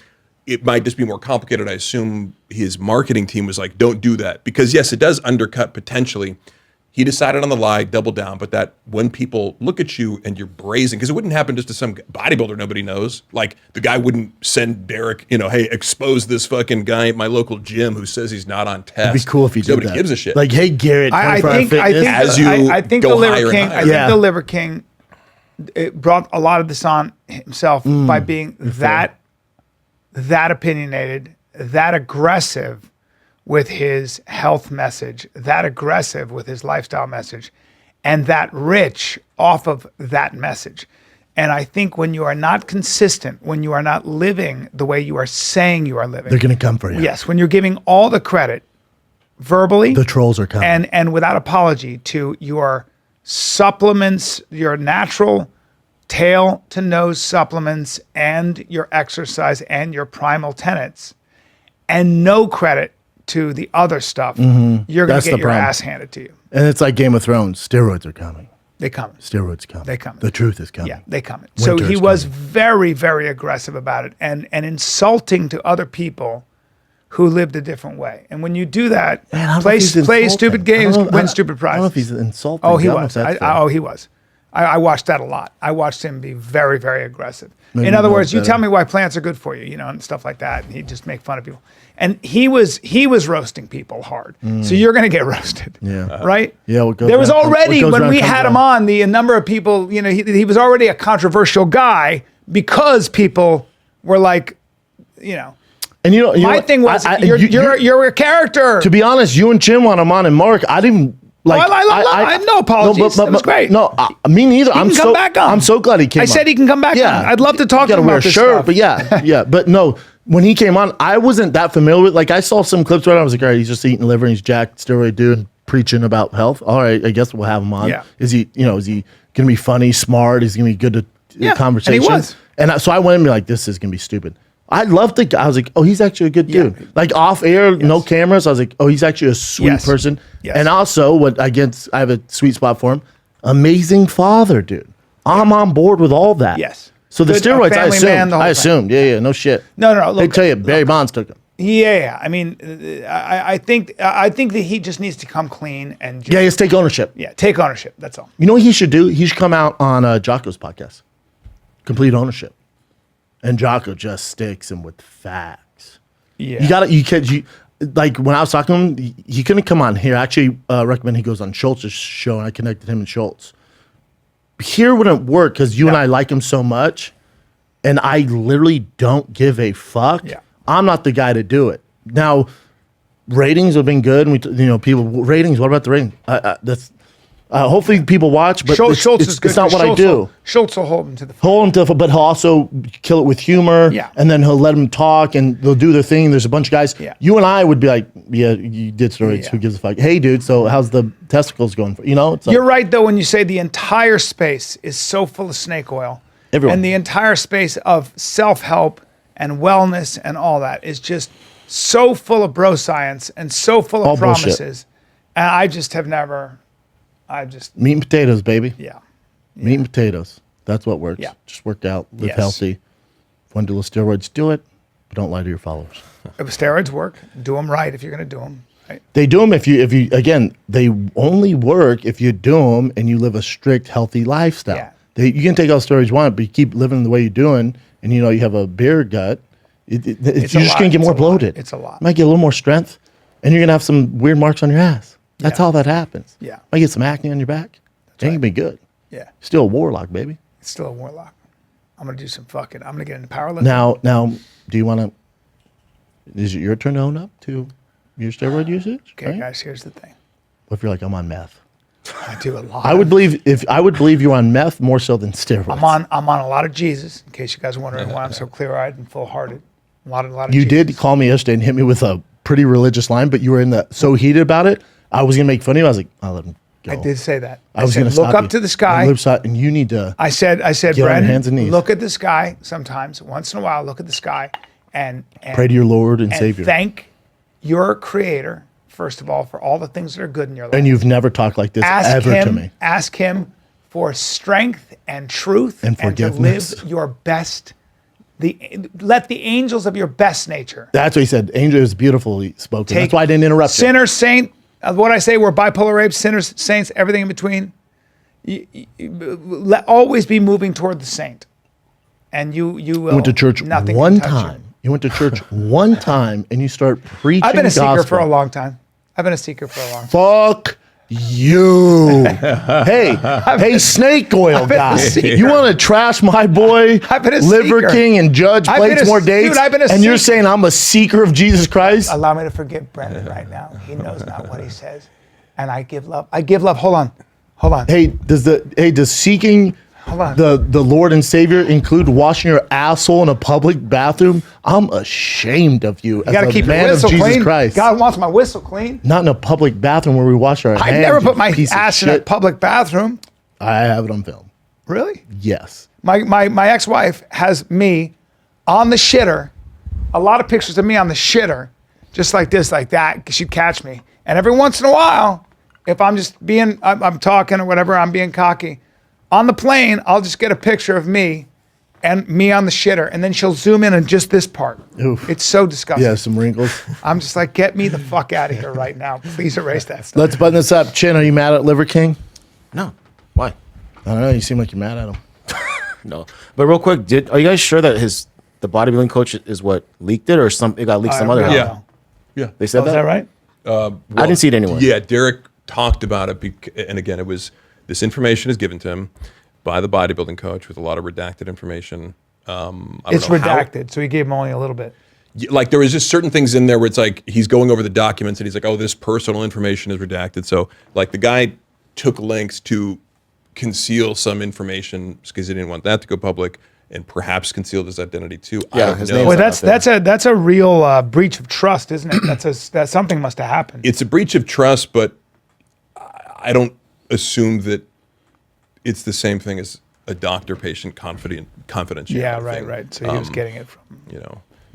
it might just be more complicated. I assume his marketing team was like, don't do that because yes, it does undercut potentially. He decided on the lie, double down, but that when people look at you and you're brazen, because it wouldn't happen just to some bodybuilder nobody knows. Like the guy wouldn't send Derek, hey, expose this fucking guy at my local gym who says he's not on test. It'd be cool if he did Nobody that. gives a shit. Like, hey, Garrett, I 24 Hour think Fitness. As you I think go the Liver higher and King. higher. I think Yeah. the Liver King it brought a lot of this on himself by being that opinionated, that aggressive with his health message, that aggressive with his lifestyle message, and that rich off of that message. And I think when you are not consistent, when you are not living the way you are saying you are living, They're going to come for you. yes, when you're giving all the credit verbally, The trolls are coming. and without apology to your supplements, your natural tail to nose supplements and your exercise and your primal tenets, and no credit to the other stuff, you're going That's to the get your problem. ass handed to you. And it's like Game of Thrones. Steroids are coming. They come. Steroids coming. They coming. The truth is coming. Yeah, they coming. So Winter he is was coming. very, very aggressive about it and insulting to other people who lived a different way. And when you do that, Man, I don't know play if he's play insulting. stupid games, I don't know- win stupid prizes. I don't know if he's insulting. Oh, he I don't know was. if that's He was. I watched that a lot. I watched him be very, very aggressive. Maybe In other more words, you better. tell me why plants are good for you, and stuff like that. And he'd just make fun of people. And he was roasting people hard. So you're going to get roasted. Yeah. Right? Yeah, what goes There was around comes- already, what goes when around we comes had him around. on, the number of people, he was already a controversial guy because people were like, And my thing was, you're a character. To be honest, you and Jim want him on, and Mark, I didn't like. I have no apologies. That was great. No, me neither. He I'm can so come back on. I'm so glad he came. I on. said he can come back Yeah, on. I'd love to talk to You gotta him wear about a this shirt, stuff. but yeah. But no, when he came on, I wasn't that familiar with. Like, I saw some clips where I was like, all right, he's just eating liver, and he's jacked, steroid dude. preaching about health. All right, I guess we'll have him on. Yeah. Is he going to be funny, smart? Is he going to be good to conversation? And he was. And so I went and be like, this is going to be stupid. I loved the guy. I was like, oh, he's actually a good dude. Like off air, no cameras. I was like, oh, he's actually a sweet person. Yes. And also, I have a sweet spot for him. Amazing father, dude. I'm on board with all that. Yes. So the Good, a steroids, family man, the whole I thing. assumed. Yeah, no shit. No. They Look, tell you, Barry Bonds took him. yeah. I mean, I think that he just needs to come clean and just, Yeah, just take ownership. yeah, take ownership. That's all. You know what he should do? He should come out on Jocko's podcast. Complete ownership. And Jocko just sticks him with facts. Yeah. Like when I was talking to him, he couldn't come on here. I actually recommend he goes on Schultz's show, and I connected him and Schultz. Here wouldn't work because you and I like him so much, and I literally don't give a fuck. Yeah. I'm not the guy to do it. Now, ratings have been good, and people ratings. What about the rating? That's hopefully people watch, but Schultz is good. It's not what I do. Schultz will hold him to the But he'll also kill it with humor. Yeah. And then he'll let them talk and they'll do their thing. There's a bunch of guys. Yeah. You and I would be like, yeah, you did steroids. Yeah. Who gives a fuck? Hey, dude, so how's the testicles going? It's like, You're right, though, when you say the entire space is so full of snake oil. Everyone. And the entire space of self-help and wellness and all that is just so full of bro science and so full of All bullshit. promises. And I just have never, meat and potatoes, baby. yeah. Meat and potatoes. That's what works. Yeah. Just work out, live Yes. healthy. If you want to do steroids, do it, but don't lie to your followers. If steroids work, do them right if you're going to do them. Right? They do them if you again, they only work if you do them and you live a strict, healthy lifestyle. Yeah. You can take all the steroids you want, but you keep living the way you're doing, and you have a beer gut. You're just lot. going to get It's more a lot. bloated. It's a lot. You might get a little more strength, and you're going to have some weird marks on your ass. That's all that happens. Yeah. Might get some acne on your back. Ain't going to be good. Yeah. Still a warlock, baby. It's still a warlock. I'm going to do some fucking, I'm going to get into powerlifting. Now, do you want to? Is it your turn to own up to your steroid usage? Okay, right? guys, here's the thing. What if you're like, I'm on meth? I do a lot. I would believe you're on meth more so than steroids. I'm on a lot of Jesus, in case you guys are wondering why I'm so clear-eyed and full-hearted. A lot of You Jesus. did call me yesterday and hit me with a pretty religious line, but you were so heated about it. I was gonna make fun of you. I was like, I'll let him go. I did say that. I was said, gonna look stop up you. to the sky. And you need to. I said, Get on your Brandon, hands and knees. look at the sky sometimes, once in a while, look at the sky and Pray to your Lord and Savior. Thank your creator, first of all, for all the things that are good in your life. And you've never talked like this ever to me. Ask him for strength and truth And forgiveness. to live your best. Let the angels of your best nature. That's what he said. Angel is beautifully spoken. That's why I didn't interrupt you. Sinner, saint, what I say, we're bipolar apes, sinners, saints, everything in between. Always be moving toward the saint. And you will. You went to church nothing one can touch time. You went to church one time and you start preaching I've been a seeker gospel. for a long time. Fuck you. hey, snake oil been a guy. seeker. You want to trash my boy, I've been a Liver seeker. King and Judge I've been Plates a- more dude, dates, I've been a and you're seeker. saying I'm a seeker of Jesus Christ? Allow me to forgive Brendan right now. He knows not what he says. And I give love. I give love. Hold on. Hey, does seeking Hold on. the Lord and Savior include washing your asshole in a public bathroom? I'm ashamed of you You as gotta a keep your man of whistle Jesus clean. Christ. God wants my whistle clean. Not in a public bathroom where we wash our hands. I've never you put my piece of ass in a shit. public bathroom. I have it on film. Really? Yes. My ex-wife has me on the shitter, a lot of pictures of me on the shitter, just like this, like that, because she'd catch me. And every once in a while, if I'm just I'm talking or whatever, I'm being cocky, on the plane, I'll just get a picture of me and me on the shitter, and then she'll zoom in on just this part. Oof. It's so disgusting. Yeah, some wrinkles. I'm just like, get me the fuck out of here right now. Please erase that stuff. Let's button this up. Chin, are you mad at Liver King? No. Why? I don't know. You seem like you're mad at him. No. But real quick, are you guys sure that the bodybuilding coach is what leaked it, or it got leaked some other? really how? don't know. Yeah. They said Oh, is that right? I didn't see it anywhere. Yeah, Derek talked about it, and again, it was this information is given to him by the bodybuilding coach with a lot of redacted information. I don't It's know how- redacted, so he gave him only a little bit. like there was just certain things in there where it's like he's going over the documents and he's like, oh, this personal information is redacted. So like the guy took links to conceal some information because he didn't want that to go public, and perhaps concealed his identity too. I Yeah, don't his know. name's Well, not that's a real breach of trust, isn't it? That something must have happened. It's a breach of trust, but I don't assume that it's the same thing as a doctor-patient confidentiality. Yeah, thing. right. So he was getting it from.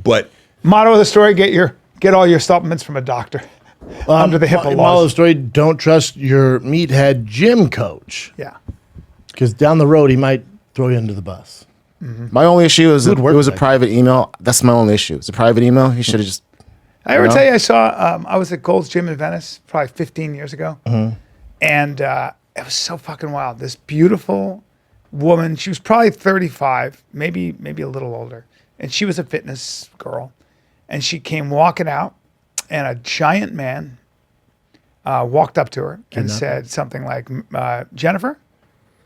But Motto of the story: get all your supplements from a doctor under the HIPAA Moral of laws. the story: don't trust your meathead gym coach. Yeah. Because down the road he might throw you under the bus. My only issue is it Good work was a ethic. private email. That's my only issue. It's a private email. He should have just. I ever tell you I saw I was at Gold's Gym in Venice probably 15 years ago, and it was so fucking wild. This beautiful woman, she was probably 35, maybe a little older, and she was a fitness girl, and she came walking out, and a giant man walked up to her and said something like, "Jennifer,"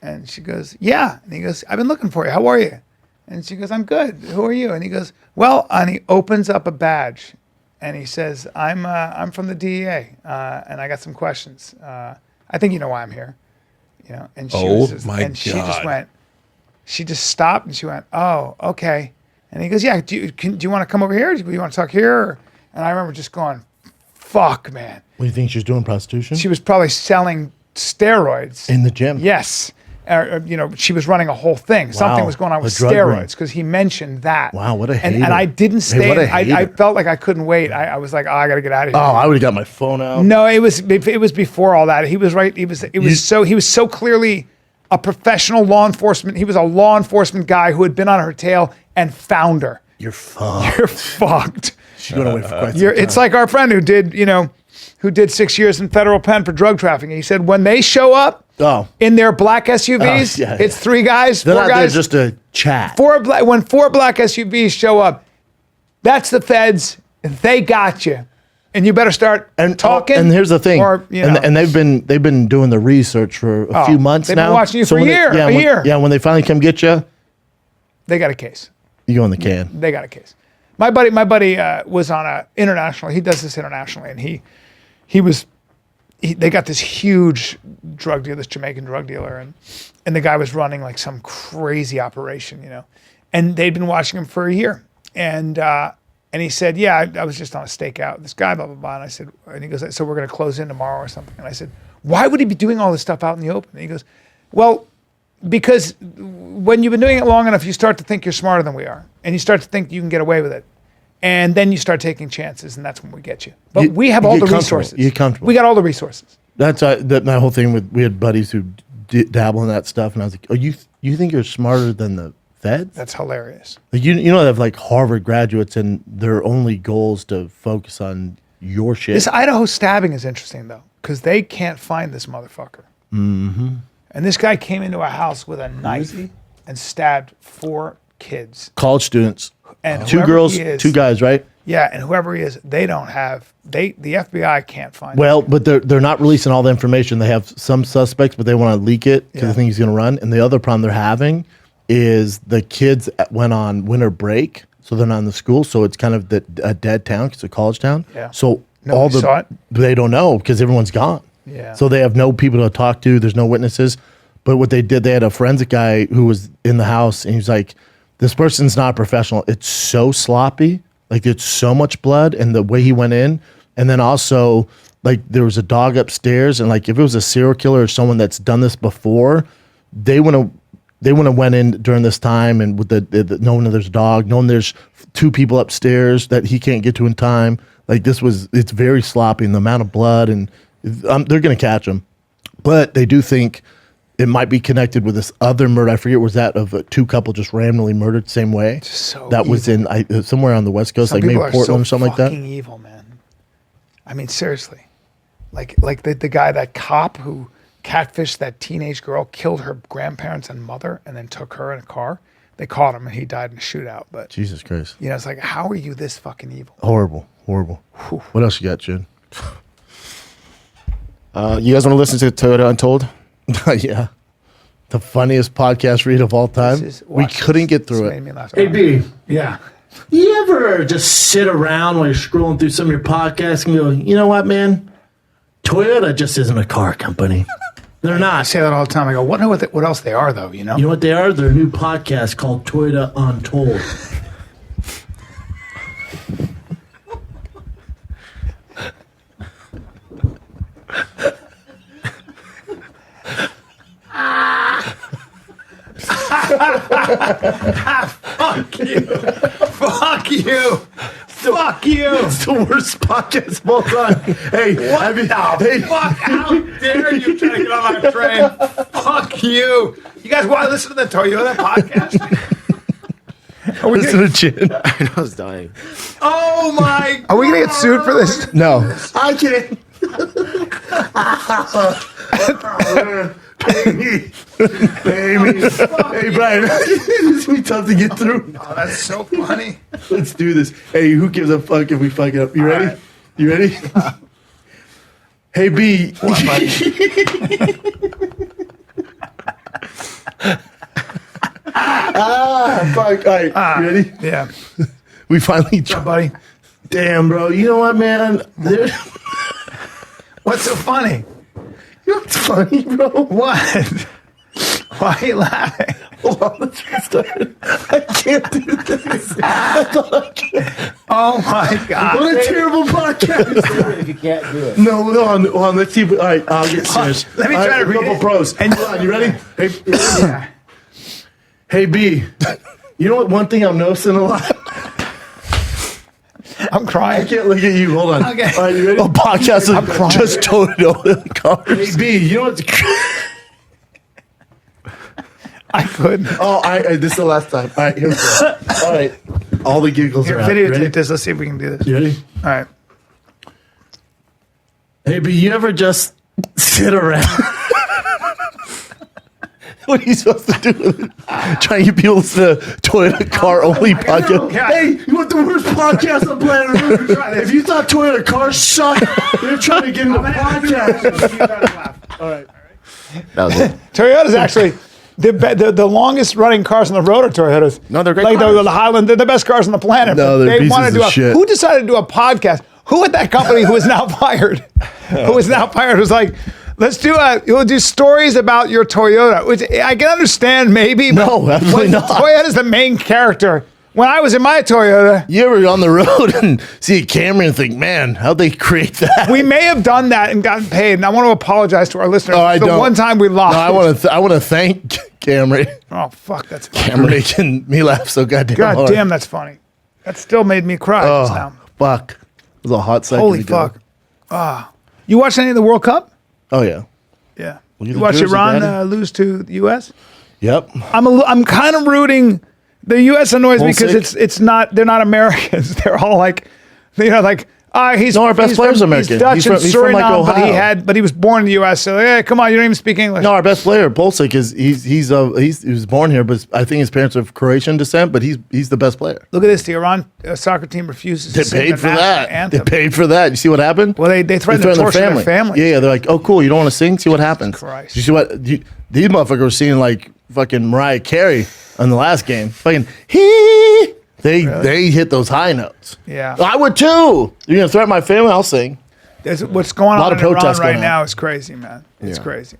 and she goes, "Yeah," and he goes, "I've been looking for you. How are you?" And she goes, "I'm good. Who are you?" And he goes, "Well," and he opens up a badge. And he says, I'm from the DEA, and I got some questions. I think you know why I'm here. And she was just, and she just went, she just stopped and she went, "Oh, okay." And he goes, "Yeah, do you want to come over here? Do you want to talk here?" And I remember just going, fuck, man. What do you think she was doing? Prostitution? She was probably selling steroids. In the gym? Yes. She was running a whole thing. Something Wow. was going on with A drug ring. steroids because he mentioned that. Wow, what a And hater. I didn't Hey, stay. what a I hater. felt like I couldn't wait. I was like, I got to get out of Oh, here. I would have got my phone out. No, it was before all that. He was right. He was so clearly a professional law enforcement. He was a law enforcement guy who had been on her tail and found her. You're fucked. You're fucked. She's going away for quite some time. It's like our friend who did 6 years in federal pen for drug trafficking. He said when they show up in their black SUVs, it's 3 guys, They're 4 not guys. there just to chat. When 4 black SUVs show up, that's the feds. They got you, and you better start talking. And here's the thing. Or, and they've been doing the research for a few months they've now. been watching you for a when year. They, year. Yeah, when they finally come get you, They got a case. you go in the can. They got a case. My buddy was on a international. He does this internationally, and they got this huge drug dealer, this Jamaican drug dealer, and the guy was running like some crazy operation, and they'd been watching him for a year, and he said, "Yeah, I was just on a stakeout with this guy, blah blah blah." And I said, and he goes, "So we're going to close in tomorrow or something?" And I said, "Why would he be doing all this stuff out in the open?" And he goes, "Well, because when you've been doing it long enough, you start to think you're smarter than we are, and you start to think you can get away with it." And then you start taking chances, and that's when we get you. But we have all the resources. You're comfortable. We got all the resources. That's my whole thing. We had buddies who dabble in that stuff, and I was like, "Oh, you think you're smarter than the feds?" That's hilarious. Like, they have like Harvard graduates, and their only goal is to focus on your shit. This Idaho stabbing is interesting though, because they can't find this motherfucker. Mm-hmm. And this guy came into a house with a knife and stabbed 4 kids. College students, And 2 whoever girls, he is- 2 guys, right? Yeah, and whoever he is, they don't have. The FBI can't find. Well, but they're not releasing all the information. They have some suspects, but they want to leak it because they think he's going to run. And the other problem they're having is the kids went on winter break, so they're not in the school. So it's kind of a dead town because it's a college town. Yeah. So Nobody saw it? they don't know because everyone's gone. Yeah. So they have no people to talk to. There's no witnesses. But what they did, they had a forensic guy who was in the house, and he was like, "This person's not a professional. It's so sloppy. Like, it's so much blood, and the way he went in, and then also like there was a dog upstairs, and like if it was a serial killer or someone that's done this before, they wouldn't have went in during this time, and with the knowing that there's a dog, knowing there's 2 people upstairs that he can't get to in time. Like it's very sloppy, and the amount of blood, and they're gonna catch him, but they do think it might be connected with this other murder. I forget, was that of 2 couple just randomly murdered same way? So that was in somewhere on the West Coast, Some like maybe people are Portland or so something like that. fucking evil, man. I mean, seriously, like the guy, that cop who catfished that teenage girl, killed her grandparents and mother, and then took her in a car. They caught him, and he died in a shootout. But Jesus Christ, it's like, how are you this fucking evil? horrible. What else you got, Jude? You guys want to listen to Toyota Untold? Yeah, the funniest podcast read of all time. We couldn't get through This it. made me laugh. Hey, B, Yeah. you ever just sit around while you're scrolling through some of your podcasts and go, you know what, man? Toyota just isn't a car company. They're I not. say that all the time. I go, what else they are, though, You know what they are? They're a new podcast called Toyota Untold. Fuck you. Fuck you. Fuck you. It's the worst podcast of all time. Hey, What the fuck? How dare you try to get on my train? Fuck you. You guys want to listen to the Toyota podcast? Listen to Chin. I was dying. Oh my. Are we going to get sued for this? No. I can't. Pay me. Pay me. Hey, Brian, this is be tough to get through. Oh, that's so funny. Let's do this. Hey, who gives a fuck if we fuck it up? You ready? right. You ready? Hey, B. Fuck. All right. You ready? Yeah. We finally What's up, buddy? Damn, bro. You know what, man? What's so funny? You know what's funny, bro? What? Why are you laughing? Hold on, let's restart. I can't do this. I thought I could. Oh my God. What a terrible podcast. If you can't do it. No, hold on. Let's see. All right, I'll get serious. Let me All try right, to read couple it. pros. And- Hold on, you ready? Hey, B. You know what? One thing I'm noticing a lot. I'm I crying. can't look at you. Hold on. Okay. All right, you ready? A podcast I'm crying. of just Toyota cars. Hey, B. You know what's? I couldn't. Oh, this is the last time. All right, here we go. All right, all the giggles Here, are out. You ready? videotape this. Let's see if we can do this. You ready? All right. Hey, B. You ever just sit around? What are you supposed to do with it? Trying to get people to listen to Toyota car only podcast. Yeah. Hey, you want the worst podcast on planet Earth? If you thought Toyota cars suck, they're trying to get into podcast. All right. That was it. Toyota's actually the longest running cars on the road are Toyotas. No, they're great Like cars. the Highland, they're the best cars on the planet. No, but they're they wanted pieces to do of shit. Who decided to do a podcast? Who at that company who is now fired? Who is now fired was like, we'll do stories about your Toyota, which I can understand maybe. But No, absolutely when not. Toyota's the main character. When I was in my Toyota, You ever on the road and see a Camry and think, man, how'd they create that? we may have done that and gotten paid. And I want to apologize to our listeners. Oh, I the don't. one time we lost. No, I want to thank Camry Oh, fuck, that's funny. for making me laugh so goddamn God hard. damn, that's funny. That still made me cry just Oh, now. fuck. It was a hot second Holy ago. fuck. You watched any of the World Cup? Oh, yeah. Yeah. Look at You the watched jersey, Iran Daddy. lose to the U.S.? Yep. I'm kind of rooting. The U.S. annoys me because Homesick? it's not. They're not Americans. They're all like, like. He's No, our best he's player's from, American. He's Dutch He's and from, Suriname, but Ohio. he was born in the U.S. So hey, come on, you don't even speak English. No, our best player, Pulisic, he was born here, but I think his parents are of Croatian descent, but he's the best player. Look at this. The Iran soccer team refuses They to sing paid the for national that. anthem. They paid for that. You see what happened? Well, they threatened to torture their families. Yeah, they're like, oh, cool, you don't want to sing? See what happens. Christ. You see what? These motherfuckers were singing like fucking Mariah Carey on the last game. Fucking they hit those high notes. Yeah. I would too. You're gonna threaten my family? I'll sing. What's going A lot on of in Iran protests right going now on. is crazy, man. It's Yeah. crazy.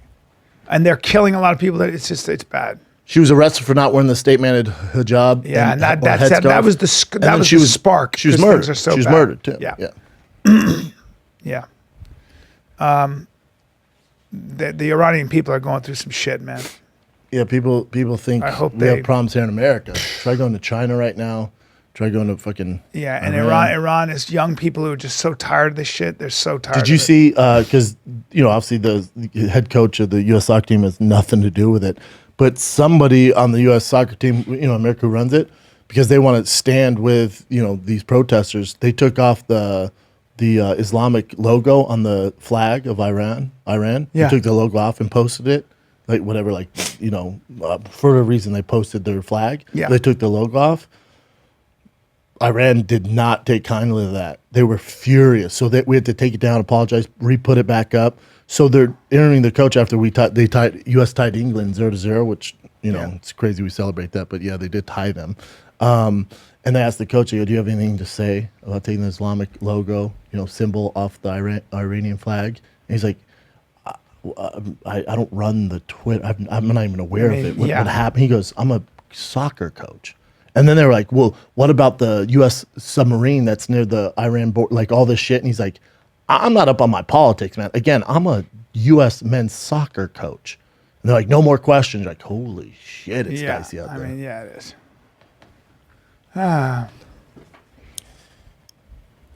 And they're killing a lot of people. It's bad. She was arrested for not wearing the state-mandated hijab. Yeah, and that headscarf. was the And then she was spark. She was 'cause murdered. things are so she was bad. murdered too. Yeah. Yeah. Yeah. The Iranian people are going through some shit, man. Yeah, people think I hope we they- have problems here in America. Try going to China right now. Try going to fucking Yeah, and Iran is young people who are just so tired of this shit. They're so tired. Did you of it. see? Because obviously the head coach of the U.S. soccer team has nothing to do with it, but somebody on the U.S. soccer team, America who runs it, because they want to stand with these protesters. They took off the Islamic logo on the flag of Iran. Yeah. They took the logo off and posted it. Like whatever, for a reason they posted their flag. Yeah. They took the logo off. Iran did not take kindly to that. They were furious. So we had to take it down, apologize, re-put it back up. So they're interviewing the coach after U.S. tied England 0-0, which, it's crazy we celebrate that. But yeah, they did tie them. And they asked the coach, they go, do you have anything to say about taking the Islamic logo, symbol off the Iranian flag? And he's like, I don't run the Twitter. I'm not even aware of it. What happened? He goes, I'm a soccer coach. And then they were like, well, what about the U.S. submarine that's near the Iran border, like all this shit? And he's like, I'm not up on my politics, man. Again, I'm a U.S. men's soccer coach. they're like, no more questions. You're like, holy shit, it's Yeah, dicey out I there. mean, yeah, it is. I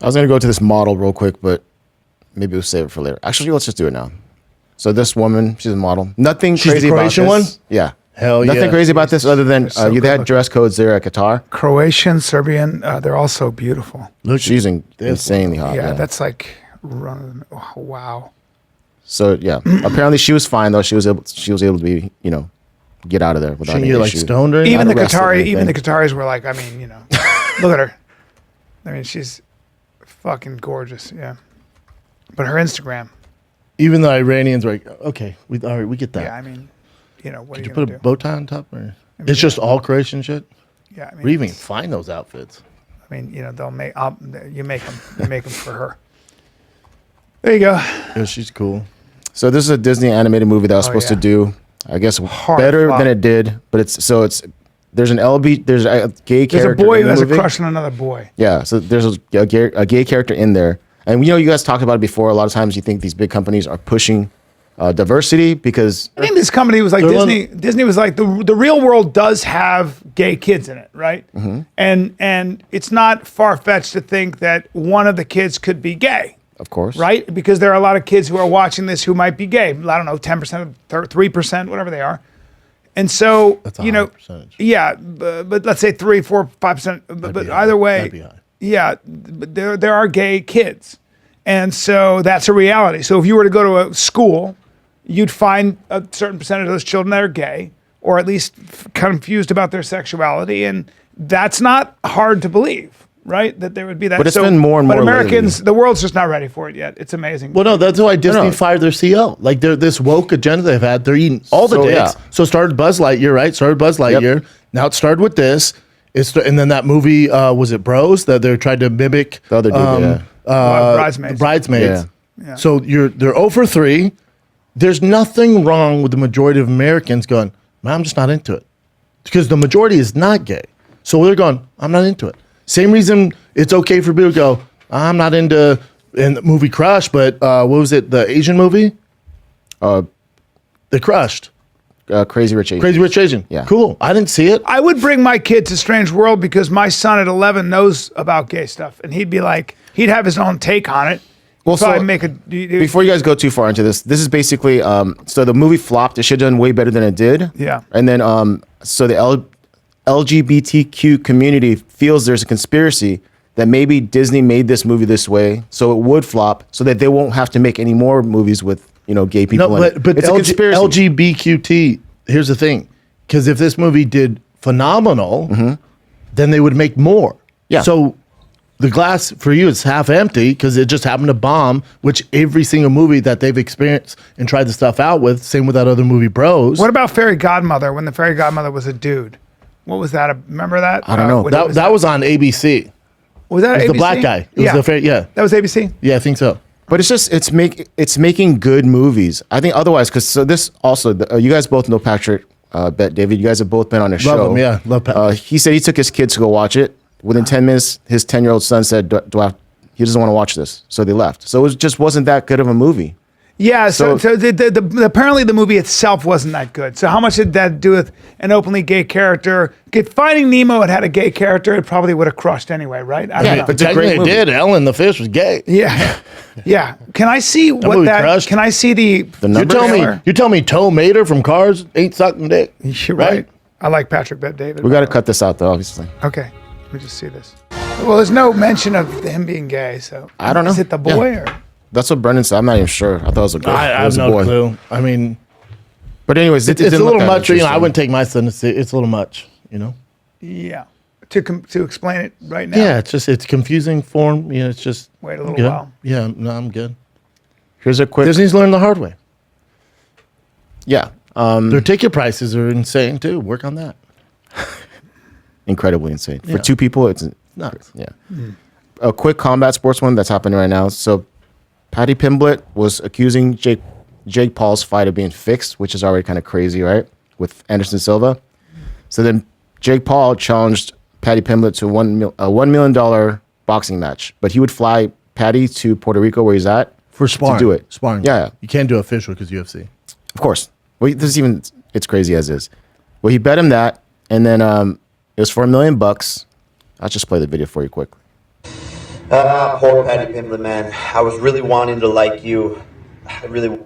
was gonna go to this model real quick, but maybe we'll save it for later. Actually, let's just do it now. So this woman, she's a model. Nothing She's crazy the about Croatian this. one? Yeah. Hell Nothing yeah. crazy about this other than so they good had dress codes there at Qatar. Croatian, Serbian, they're all so beautiful. Look, She's insanely hot. Yeah, Yeah. that's like, oh, wow. So yeah, apparently she was fine though. She was able to be, get out of there without Shouldn't any you like issue. stoned her? Even the Not arrested or Qatari, even the anything. Qataris were like, I mean, look at her. I mean, she's fucking gorgeous. Yeah, but her Instagram. Even the Iranians were like, okay, all right, we get that. Yeah, I mean, what Did are you you put gonna a do? bow tie on top? Or? It's just all Croatian shit? Yeah, I mean, Where do you even find those outfits? I mean, they'll make you make them for her. There you go. Yeah, she's cool. So this is a Disney animated movie that was supposed to yeah. do, I guess, Hard better flop. than it did. But there's there's a gay There's character. a boy in who the has a movie. crush on another boy. Yeah, so there's a gay character in there, and you guys talked about it before. A lot of times you think these big companies are pushing diversity because I think this company was like They're Disney. Disney was like the real world does have gay kids in it, right? Mm-hmm. And it's not far fetched to think that one of the kids could be gay. of course, Right? Because there are a lot of kids who are watching this who might be gay. I don't know, 10%, 3%, whatever they are. And so, That's a high percentage. yeah, but let's say 3, 4, 5%. But be either high. way, That'd be high. yeah, but there are gay kids. And so that's a reality. So if you were to go to a school, you'd find a certain percentage of those children that are gay or at least confused about their sexuality. And that's not hard to believe, right? That there would be that. But it's been more and But more Americans, lately. the world's just not ready for it yet. It's amazing. Well, no, that's why Disney No. fired their CEO. Like, this woke agenda they've had, they're eating all the So, dicks. yeah. So it started Buzz Lightyear, right? Started Buzz Lightyear. Now it started with this. And then that movie, was it Bros? That they tried to mimic The other dude, Bridesmaids. Bridesmaids. Yeah. So they're 0 for 3. There's nothing wrong with the majority of Americans going, man, I'm just not into it. Because the majority is not gay. So they're going, I'm not into it. Same reason it's okay for people to go, I'm not into in the movie Crush, but what was it? The Asian movie? The Crushed. Crazy Rich Asians. Crazy Rich Asian. Yeah. Cool. I didn't see it. I would bring my kid to Strange World because my son at 11 knows about gay stuff. And he'd be like, he'd have his own take on it. Well, Probably so make a. before you guys go too far into this is basically so the movie flopped. It should have done way better than it did. Yeah. And then so the LGBTQ community feels there's a conspiracy that maybe Disney made this movie this way so it would flop so that they won't have to make any more movies with gay people No, in it. but It's a conspiracy. LGBTQT, here's the thing. Because if this movie did phenomenal, then they would make more. Yeah. So the glass for you is half empty because it just happened to bomb, which every single movie that they've experienced and tried the stuff out with, same with that other movie, Bros. What about Fairy Godmother when the Fairy Godmother was a dude? What was that? Remember that? I don't know. what that was on ABC. was that It was ABC? the black guy. It was the fairy, yeah. That was ABC? Yeah, I think so. But it's making good movies. I think otherwise, because so this also, you guys both know Patrick, Bet David. You guys have both been on his Love show. him, yeah. Love Pat. He said he took his kids to go watch it. Within 10 minutes, his 10-year-old son said, he doesn't want to watch this. So they left. So it just wasn't that good of a movie. Yeah, so So- apparently the movie itself wasn't that good. So how much did that do with an openly gay character? Finding Nemo had a gay character, it probably would have crushed anyway, right? I don't know. but it's a great Technically movie. it did. Ellen the fish was gay. Yeah, yeah. Can I see what movie that? crushed. Can I see the? The You number? tell me Toe Mater from Cars ain't sucking dick. You're right. I like Patrick Bet David. We got to cut this out, though, obviously. Okay, let me just see this. Well, there's no mention of him being gay, so I don't know. Is it the boy or? That's what Brendan said. I'm not even sure. I thought it was a girl. I It have was a no boy. clue. I mean, But anyways, it's a little much. I wouldn't take my son to see it. It's a little much, Yeah, to explain it right now. Yeah, it's confusing form. It's just Wait a little good. while. Yeah, no, I'm good. Here's a quick. Disney's learned the hard way. Yeah. Their ticket prices are insane too. Work on that. Incredibly insane. For Yeah. two people, it's Nuts. yeah. A quick combat sports one that's happening right now. So Patty Pimblett was accusing Jake Paul's fight of being fixed, which is already kind of crazy, right? With Anderson Silva. So then Jake Paul challenged Patty Pimblett to a $1 million boxing match, but he would fly Patty to Puerto Rico where he's at For sparring. to do it. Sparring. Yeah. You can't do official because UFC. Of course. Well, this is even, it's crazy as is. Well, he bet him that, and then it was for $1 million. I'll just play the video for you quickly. Poor Paddy Pimblett, man. I was really wanting to like you. I really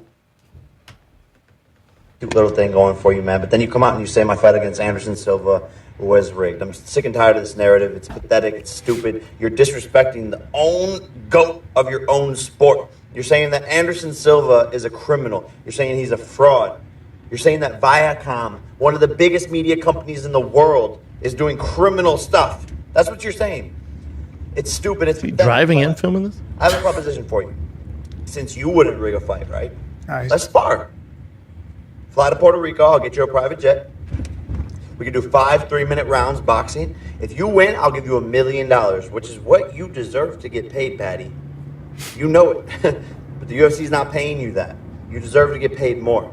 cute little thing going for you, man. But then you come out and you say my fight against Anderson Silva was rigged. I'm sick and tired of this narrative. It's pathetic. It's stupid. You're disrespecting the own GOAT of your own sport. You're saying that Anderson Silva is a criminal. You're saying he's a fraud. You're saying that Viacom, one of the biggest media companies in the world, is doing criminal stuff. That's what you're saying. It's stupid. It's driving and filming this? I have a proposition for you. Since you wouldn't rig a fight, right? Nice. Let's spar. Fly to Puerto Rico. I'll get you a private jet. We can do 5 3-minute rounds boxing. If you win, I'll give you $1 million, which is what you deserve to get paid, Patty. You know it. But the UFC's not paying you that. You deserve to get paid more.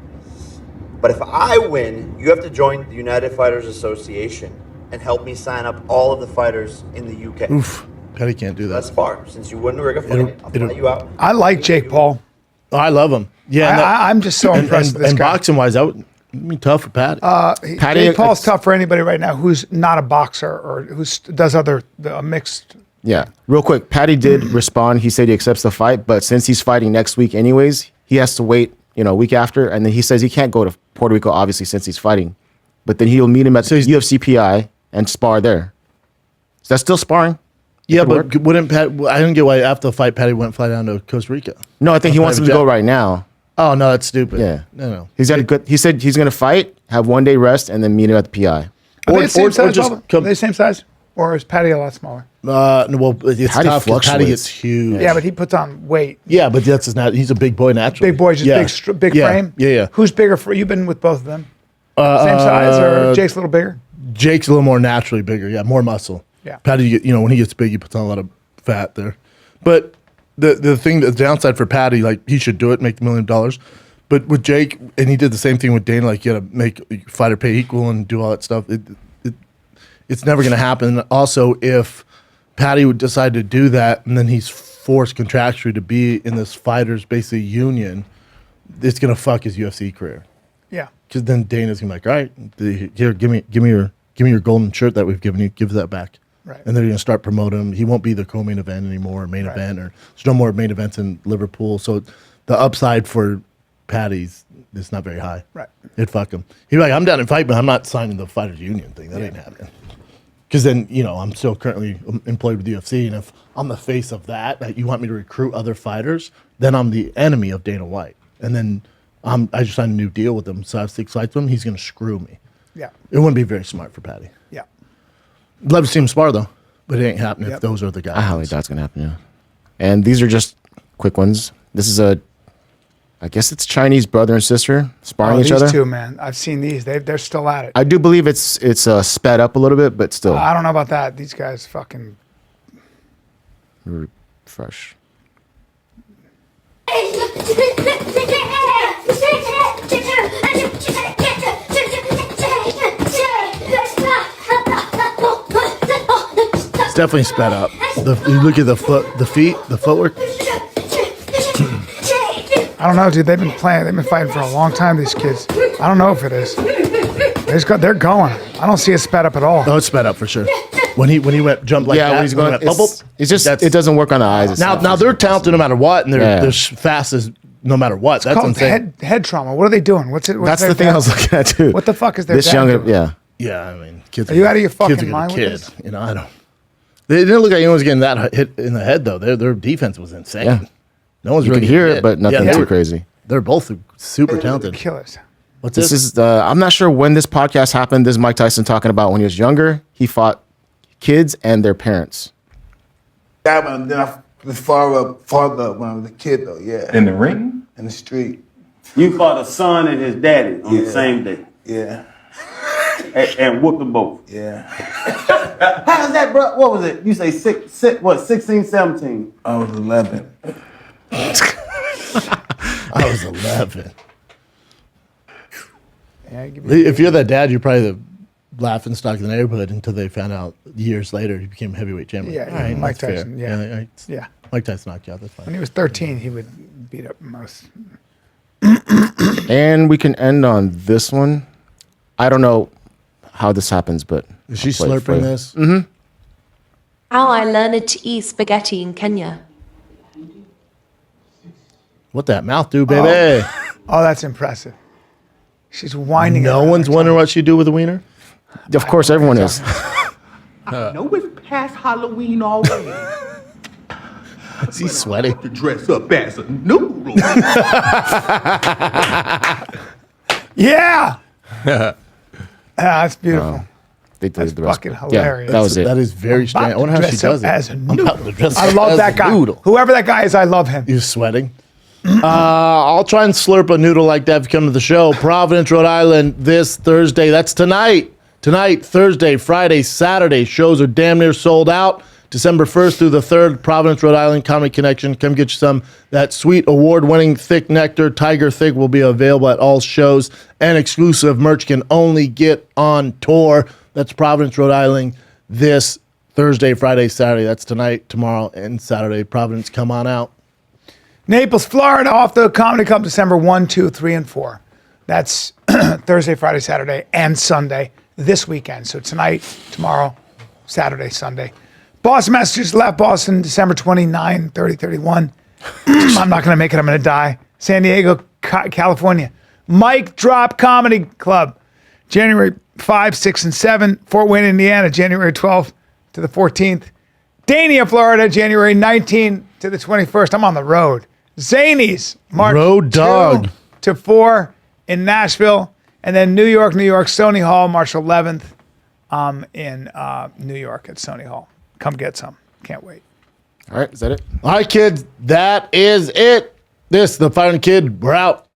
But if I win, you have to join the United Fighters Association and help me sign up all of the fighters in the UK. Oof. Patty can't do that. That's far. Since you wouldn't rig a fight, I'll fly you out. I like Jake Paul. Oh, I love him. Yeah, I'm just so impressed with this and guy. boxing wise, that would be tough for Patty. Jake Paul's tough for anybody right now who's not a boxer or who does other mixed. Yeah, real quick. Patty did respond. He said he accepts the fight, but since he's fighting next week anyways, he has to wait, a week after. And then he says he can't go to Puerto Rico, obviously, since he's fighting. But then he'll meet him at UFC PI and spar there. Is that still sparring? Yeah, but wouldn't Pat? I didn't get why after the fight, Patty wouldn't fly down to Costa Rica. No, I think he wants him to go right now. Oh no, that's stupid. Yeah, no. He's got a good. He said he's going to fight, have 1 day rest, and then meet him at the PI. Are they the same size? Are they the same size, or is Patty a lot smaller? Well, it's Patty tough. 'Cause Patty fluctuates. gets huge. Yeah, but he puts on weight. Yeah, but that's just not. He's a big boy naturally. Big boy, just big frame. Yeah. Who's bigger for? You've been with both of them. Same size, or Jake's a little bigger? Jake's a little more naturally bigger. Yeah, more muscle. Yeah. Patty, when he gets big, he puts on a lot of fat there. But the downside for Patty, like he should do it, make $1 million. But with Jake, and he did the same thing with Dana, like you got to make fighter pay equal and do all that stuff. It's never going to happen. Also, if Patty would decide to do that, and then he's forced contractually to be in this fighters basically union, it's going to fuck his UFC career. Yeah. Because then Dana's gonna be like, all right, here, give me your golden shirt that we've given you, give that back. Right. And they're gonna start promoting him. He won't be the co-main event anymore, or main event, or there's no more main events in Liverpool. So the upside for Patty's is not very high. Right. It'd fuck him. He'd be like, I'm down in fight, but I'm not signing the fighters union thing. That ain't happening. Because then, I'm still currently employed with the UFC, and if I'm the face of that you want me to recruit other fighters, then I'm the enemy of Dana White. And then I just signed a new deal with him, so I have 6 fights with him. He's going to screw me. Yeah. It wouldn't be very smart for Patty. Yeah. Love to see him spar, though, but it ain't happening if those are the guys. I highly doubt it's going to happen, yeah. And these are just quick ones. This is I guess it's Chinese brother and sister sparring each other. These two, man. I've seen these. They're still at it. I do believe it's sped up a little bit, but still. I don't know about that. These guys fucking... Fresh. It's definitely sped up. You look at the feet, the footwork. I don't know, dude. They've been fighting for a long time, these kids. I don't know if it is. They're going. I don't see it sped up at all. Oh, it's sped up for sure. When he jumped like that, when he's going, bubble, it's just it doesn't work on the eyes. Now they're talented no matter what, and they're fast as no matter what. That's insane. Head trauma. What are they doing? What's that's the thing I was looking at too. What the fuck is their this dad younger? doing? Yeah. I mean, kids. Are you out of your fucking kids are mind kid. with this? I don't. They didn't look like anyone was getting that hit in the head though. Their defense was insane. Yeah. No one's you really could hear it, but nothing too crazy. They're both super talented. Killers. What's this? Is I'm not sure when this podcast happened. This is Mike Tyson talking about when he was younger. He fought kids and their parents. That one, then I was father when I was a kid though. Yeah. In the ring? In the street. You fought a son and his daddy on the same day. Yeah. And whooped them both. Yeah. How's that, bro? What was it? You say 16, 17? I was 11. I was 11. Yeah, if you're that dad, you're probably the laughing stock in the neighborhood until they found out years later he became heavyweight champion. Yeah, all right, Mike that's Tyson. fair. Yeah. Mike Tyson knocked you out. That's fine. When he was 13, he would beat up most. And we can end on this one. I don't know how this happens, but is she slurping this? Mm-hmm. How I learned to eat spaghetti in Kenya. What that mouth do, baby? Oh, that's impressive. She's whining. No one's wondering what she do with a wiener? Of course, everyone is. I know it's past Halloween already. Is he sweating? To dress up as a noodle. Yeah. That's beautiful. They did the rest. Fucking hilarious. Yeah, that was it. That is very strange. I wonder how she does it. As a I'm noodle. about to dress I up love as that a guy. noodle. Whoever that guy is, I love him. You're sweating. I'll try and slurp a noodle like that if you come to the show. Providence, Rhode Island, this Thursday. That's tonight. Tonight, Thursday, Friday, Saturday. Shows are damn near sold out. December 1st through the 3rd, Providence, Rhode Island, Comedy Connection. Come get you some. That sweet award-winning thick nectar, Tiger Thick, will be available at all shows. And exclusive merch can only get on tour. That's Providence, Rhode Island, this Thursday, Friday, Saturday. That's tonight, tomorrow, and Saturday. Providence, come on out. Naples, Florida, off the Comedy Club, December 1, 2, 3, and 4. That's Thursday, Friday, Saturday, and Sunday this weekend. So tonight, tomorrow, Saturday, Sunday. Boston, Massachusetts, left Boston, December 29, 30, 31. I'm not going to make it. I'm going to die. San Diego, California. Mike Drop Comedy Club, January 5, 6, and 7. Fort Wayne, Indiana, January 12th to the 14th. Dania, Florida, January 19th to the 21st. I'm on the road. Zanies, March Road dog. 2 to 4 in Nashville. And then New York, Sony Hall, March 11th in New York at Sony Hall. Come get some. Can't wait. All right, is that it? All right, kids, that is it. This, the Fighting Kid. We're out.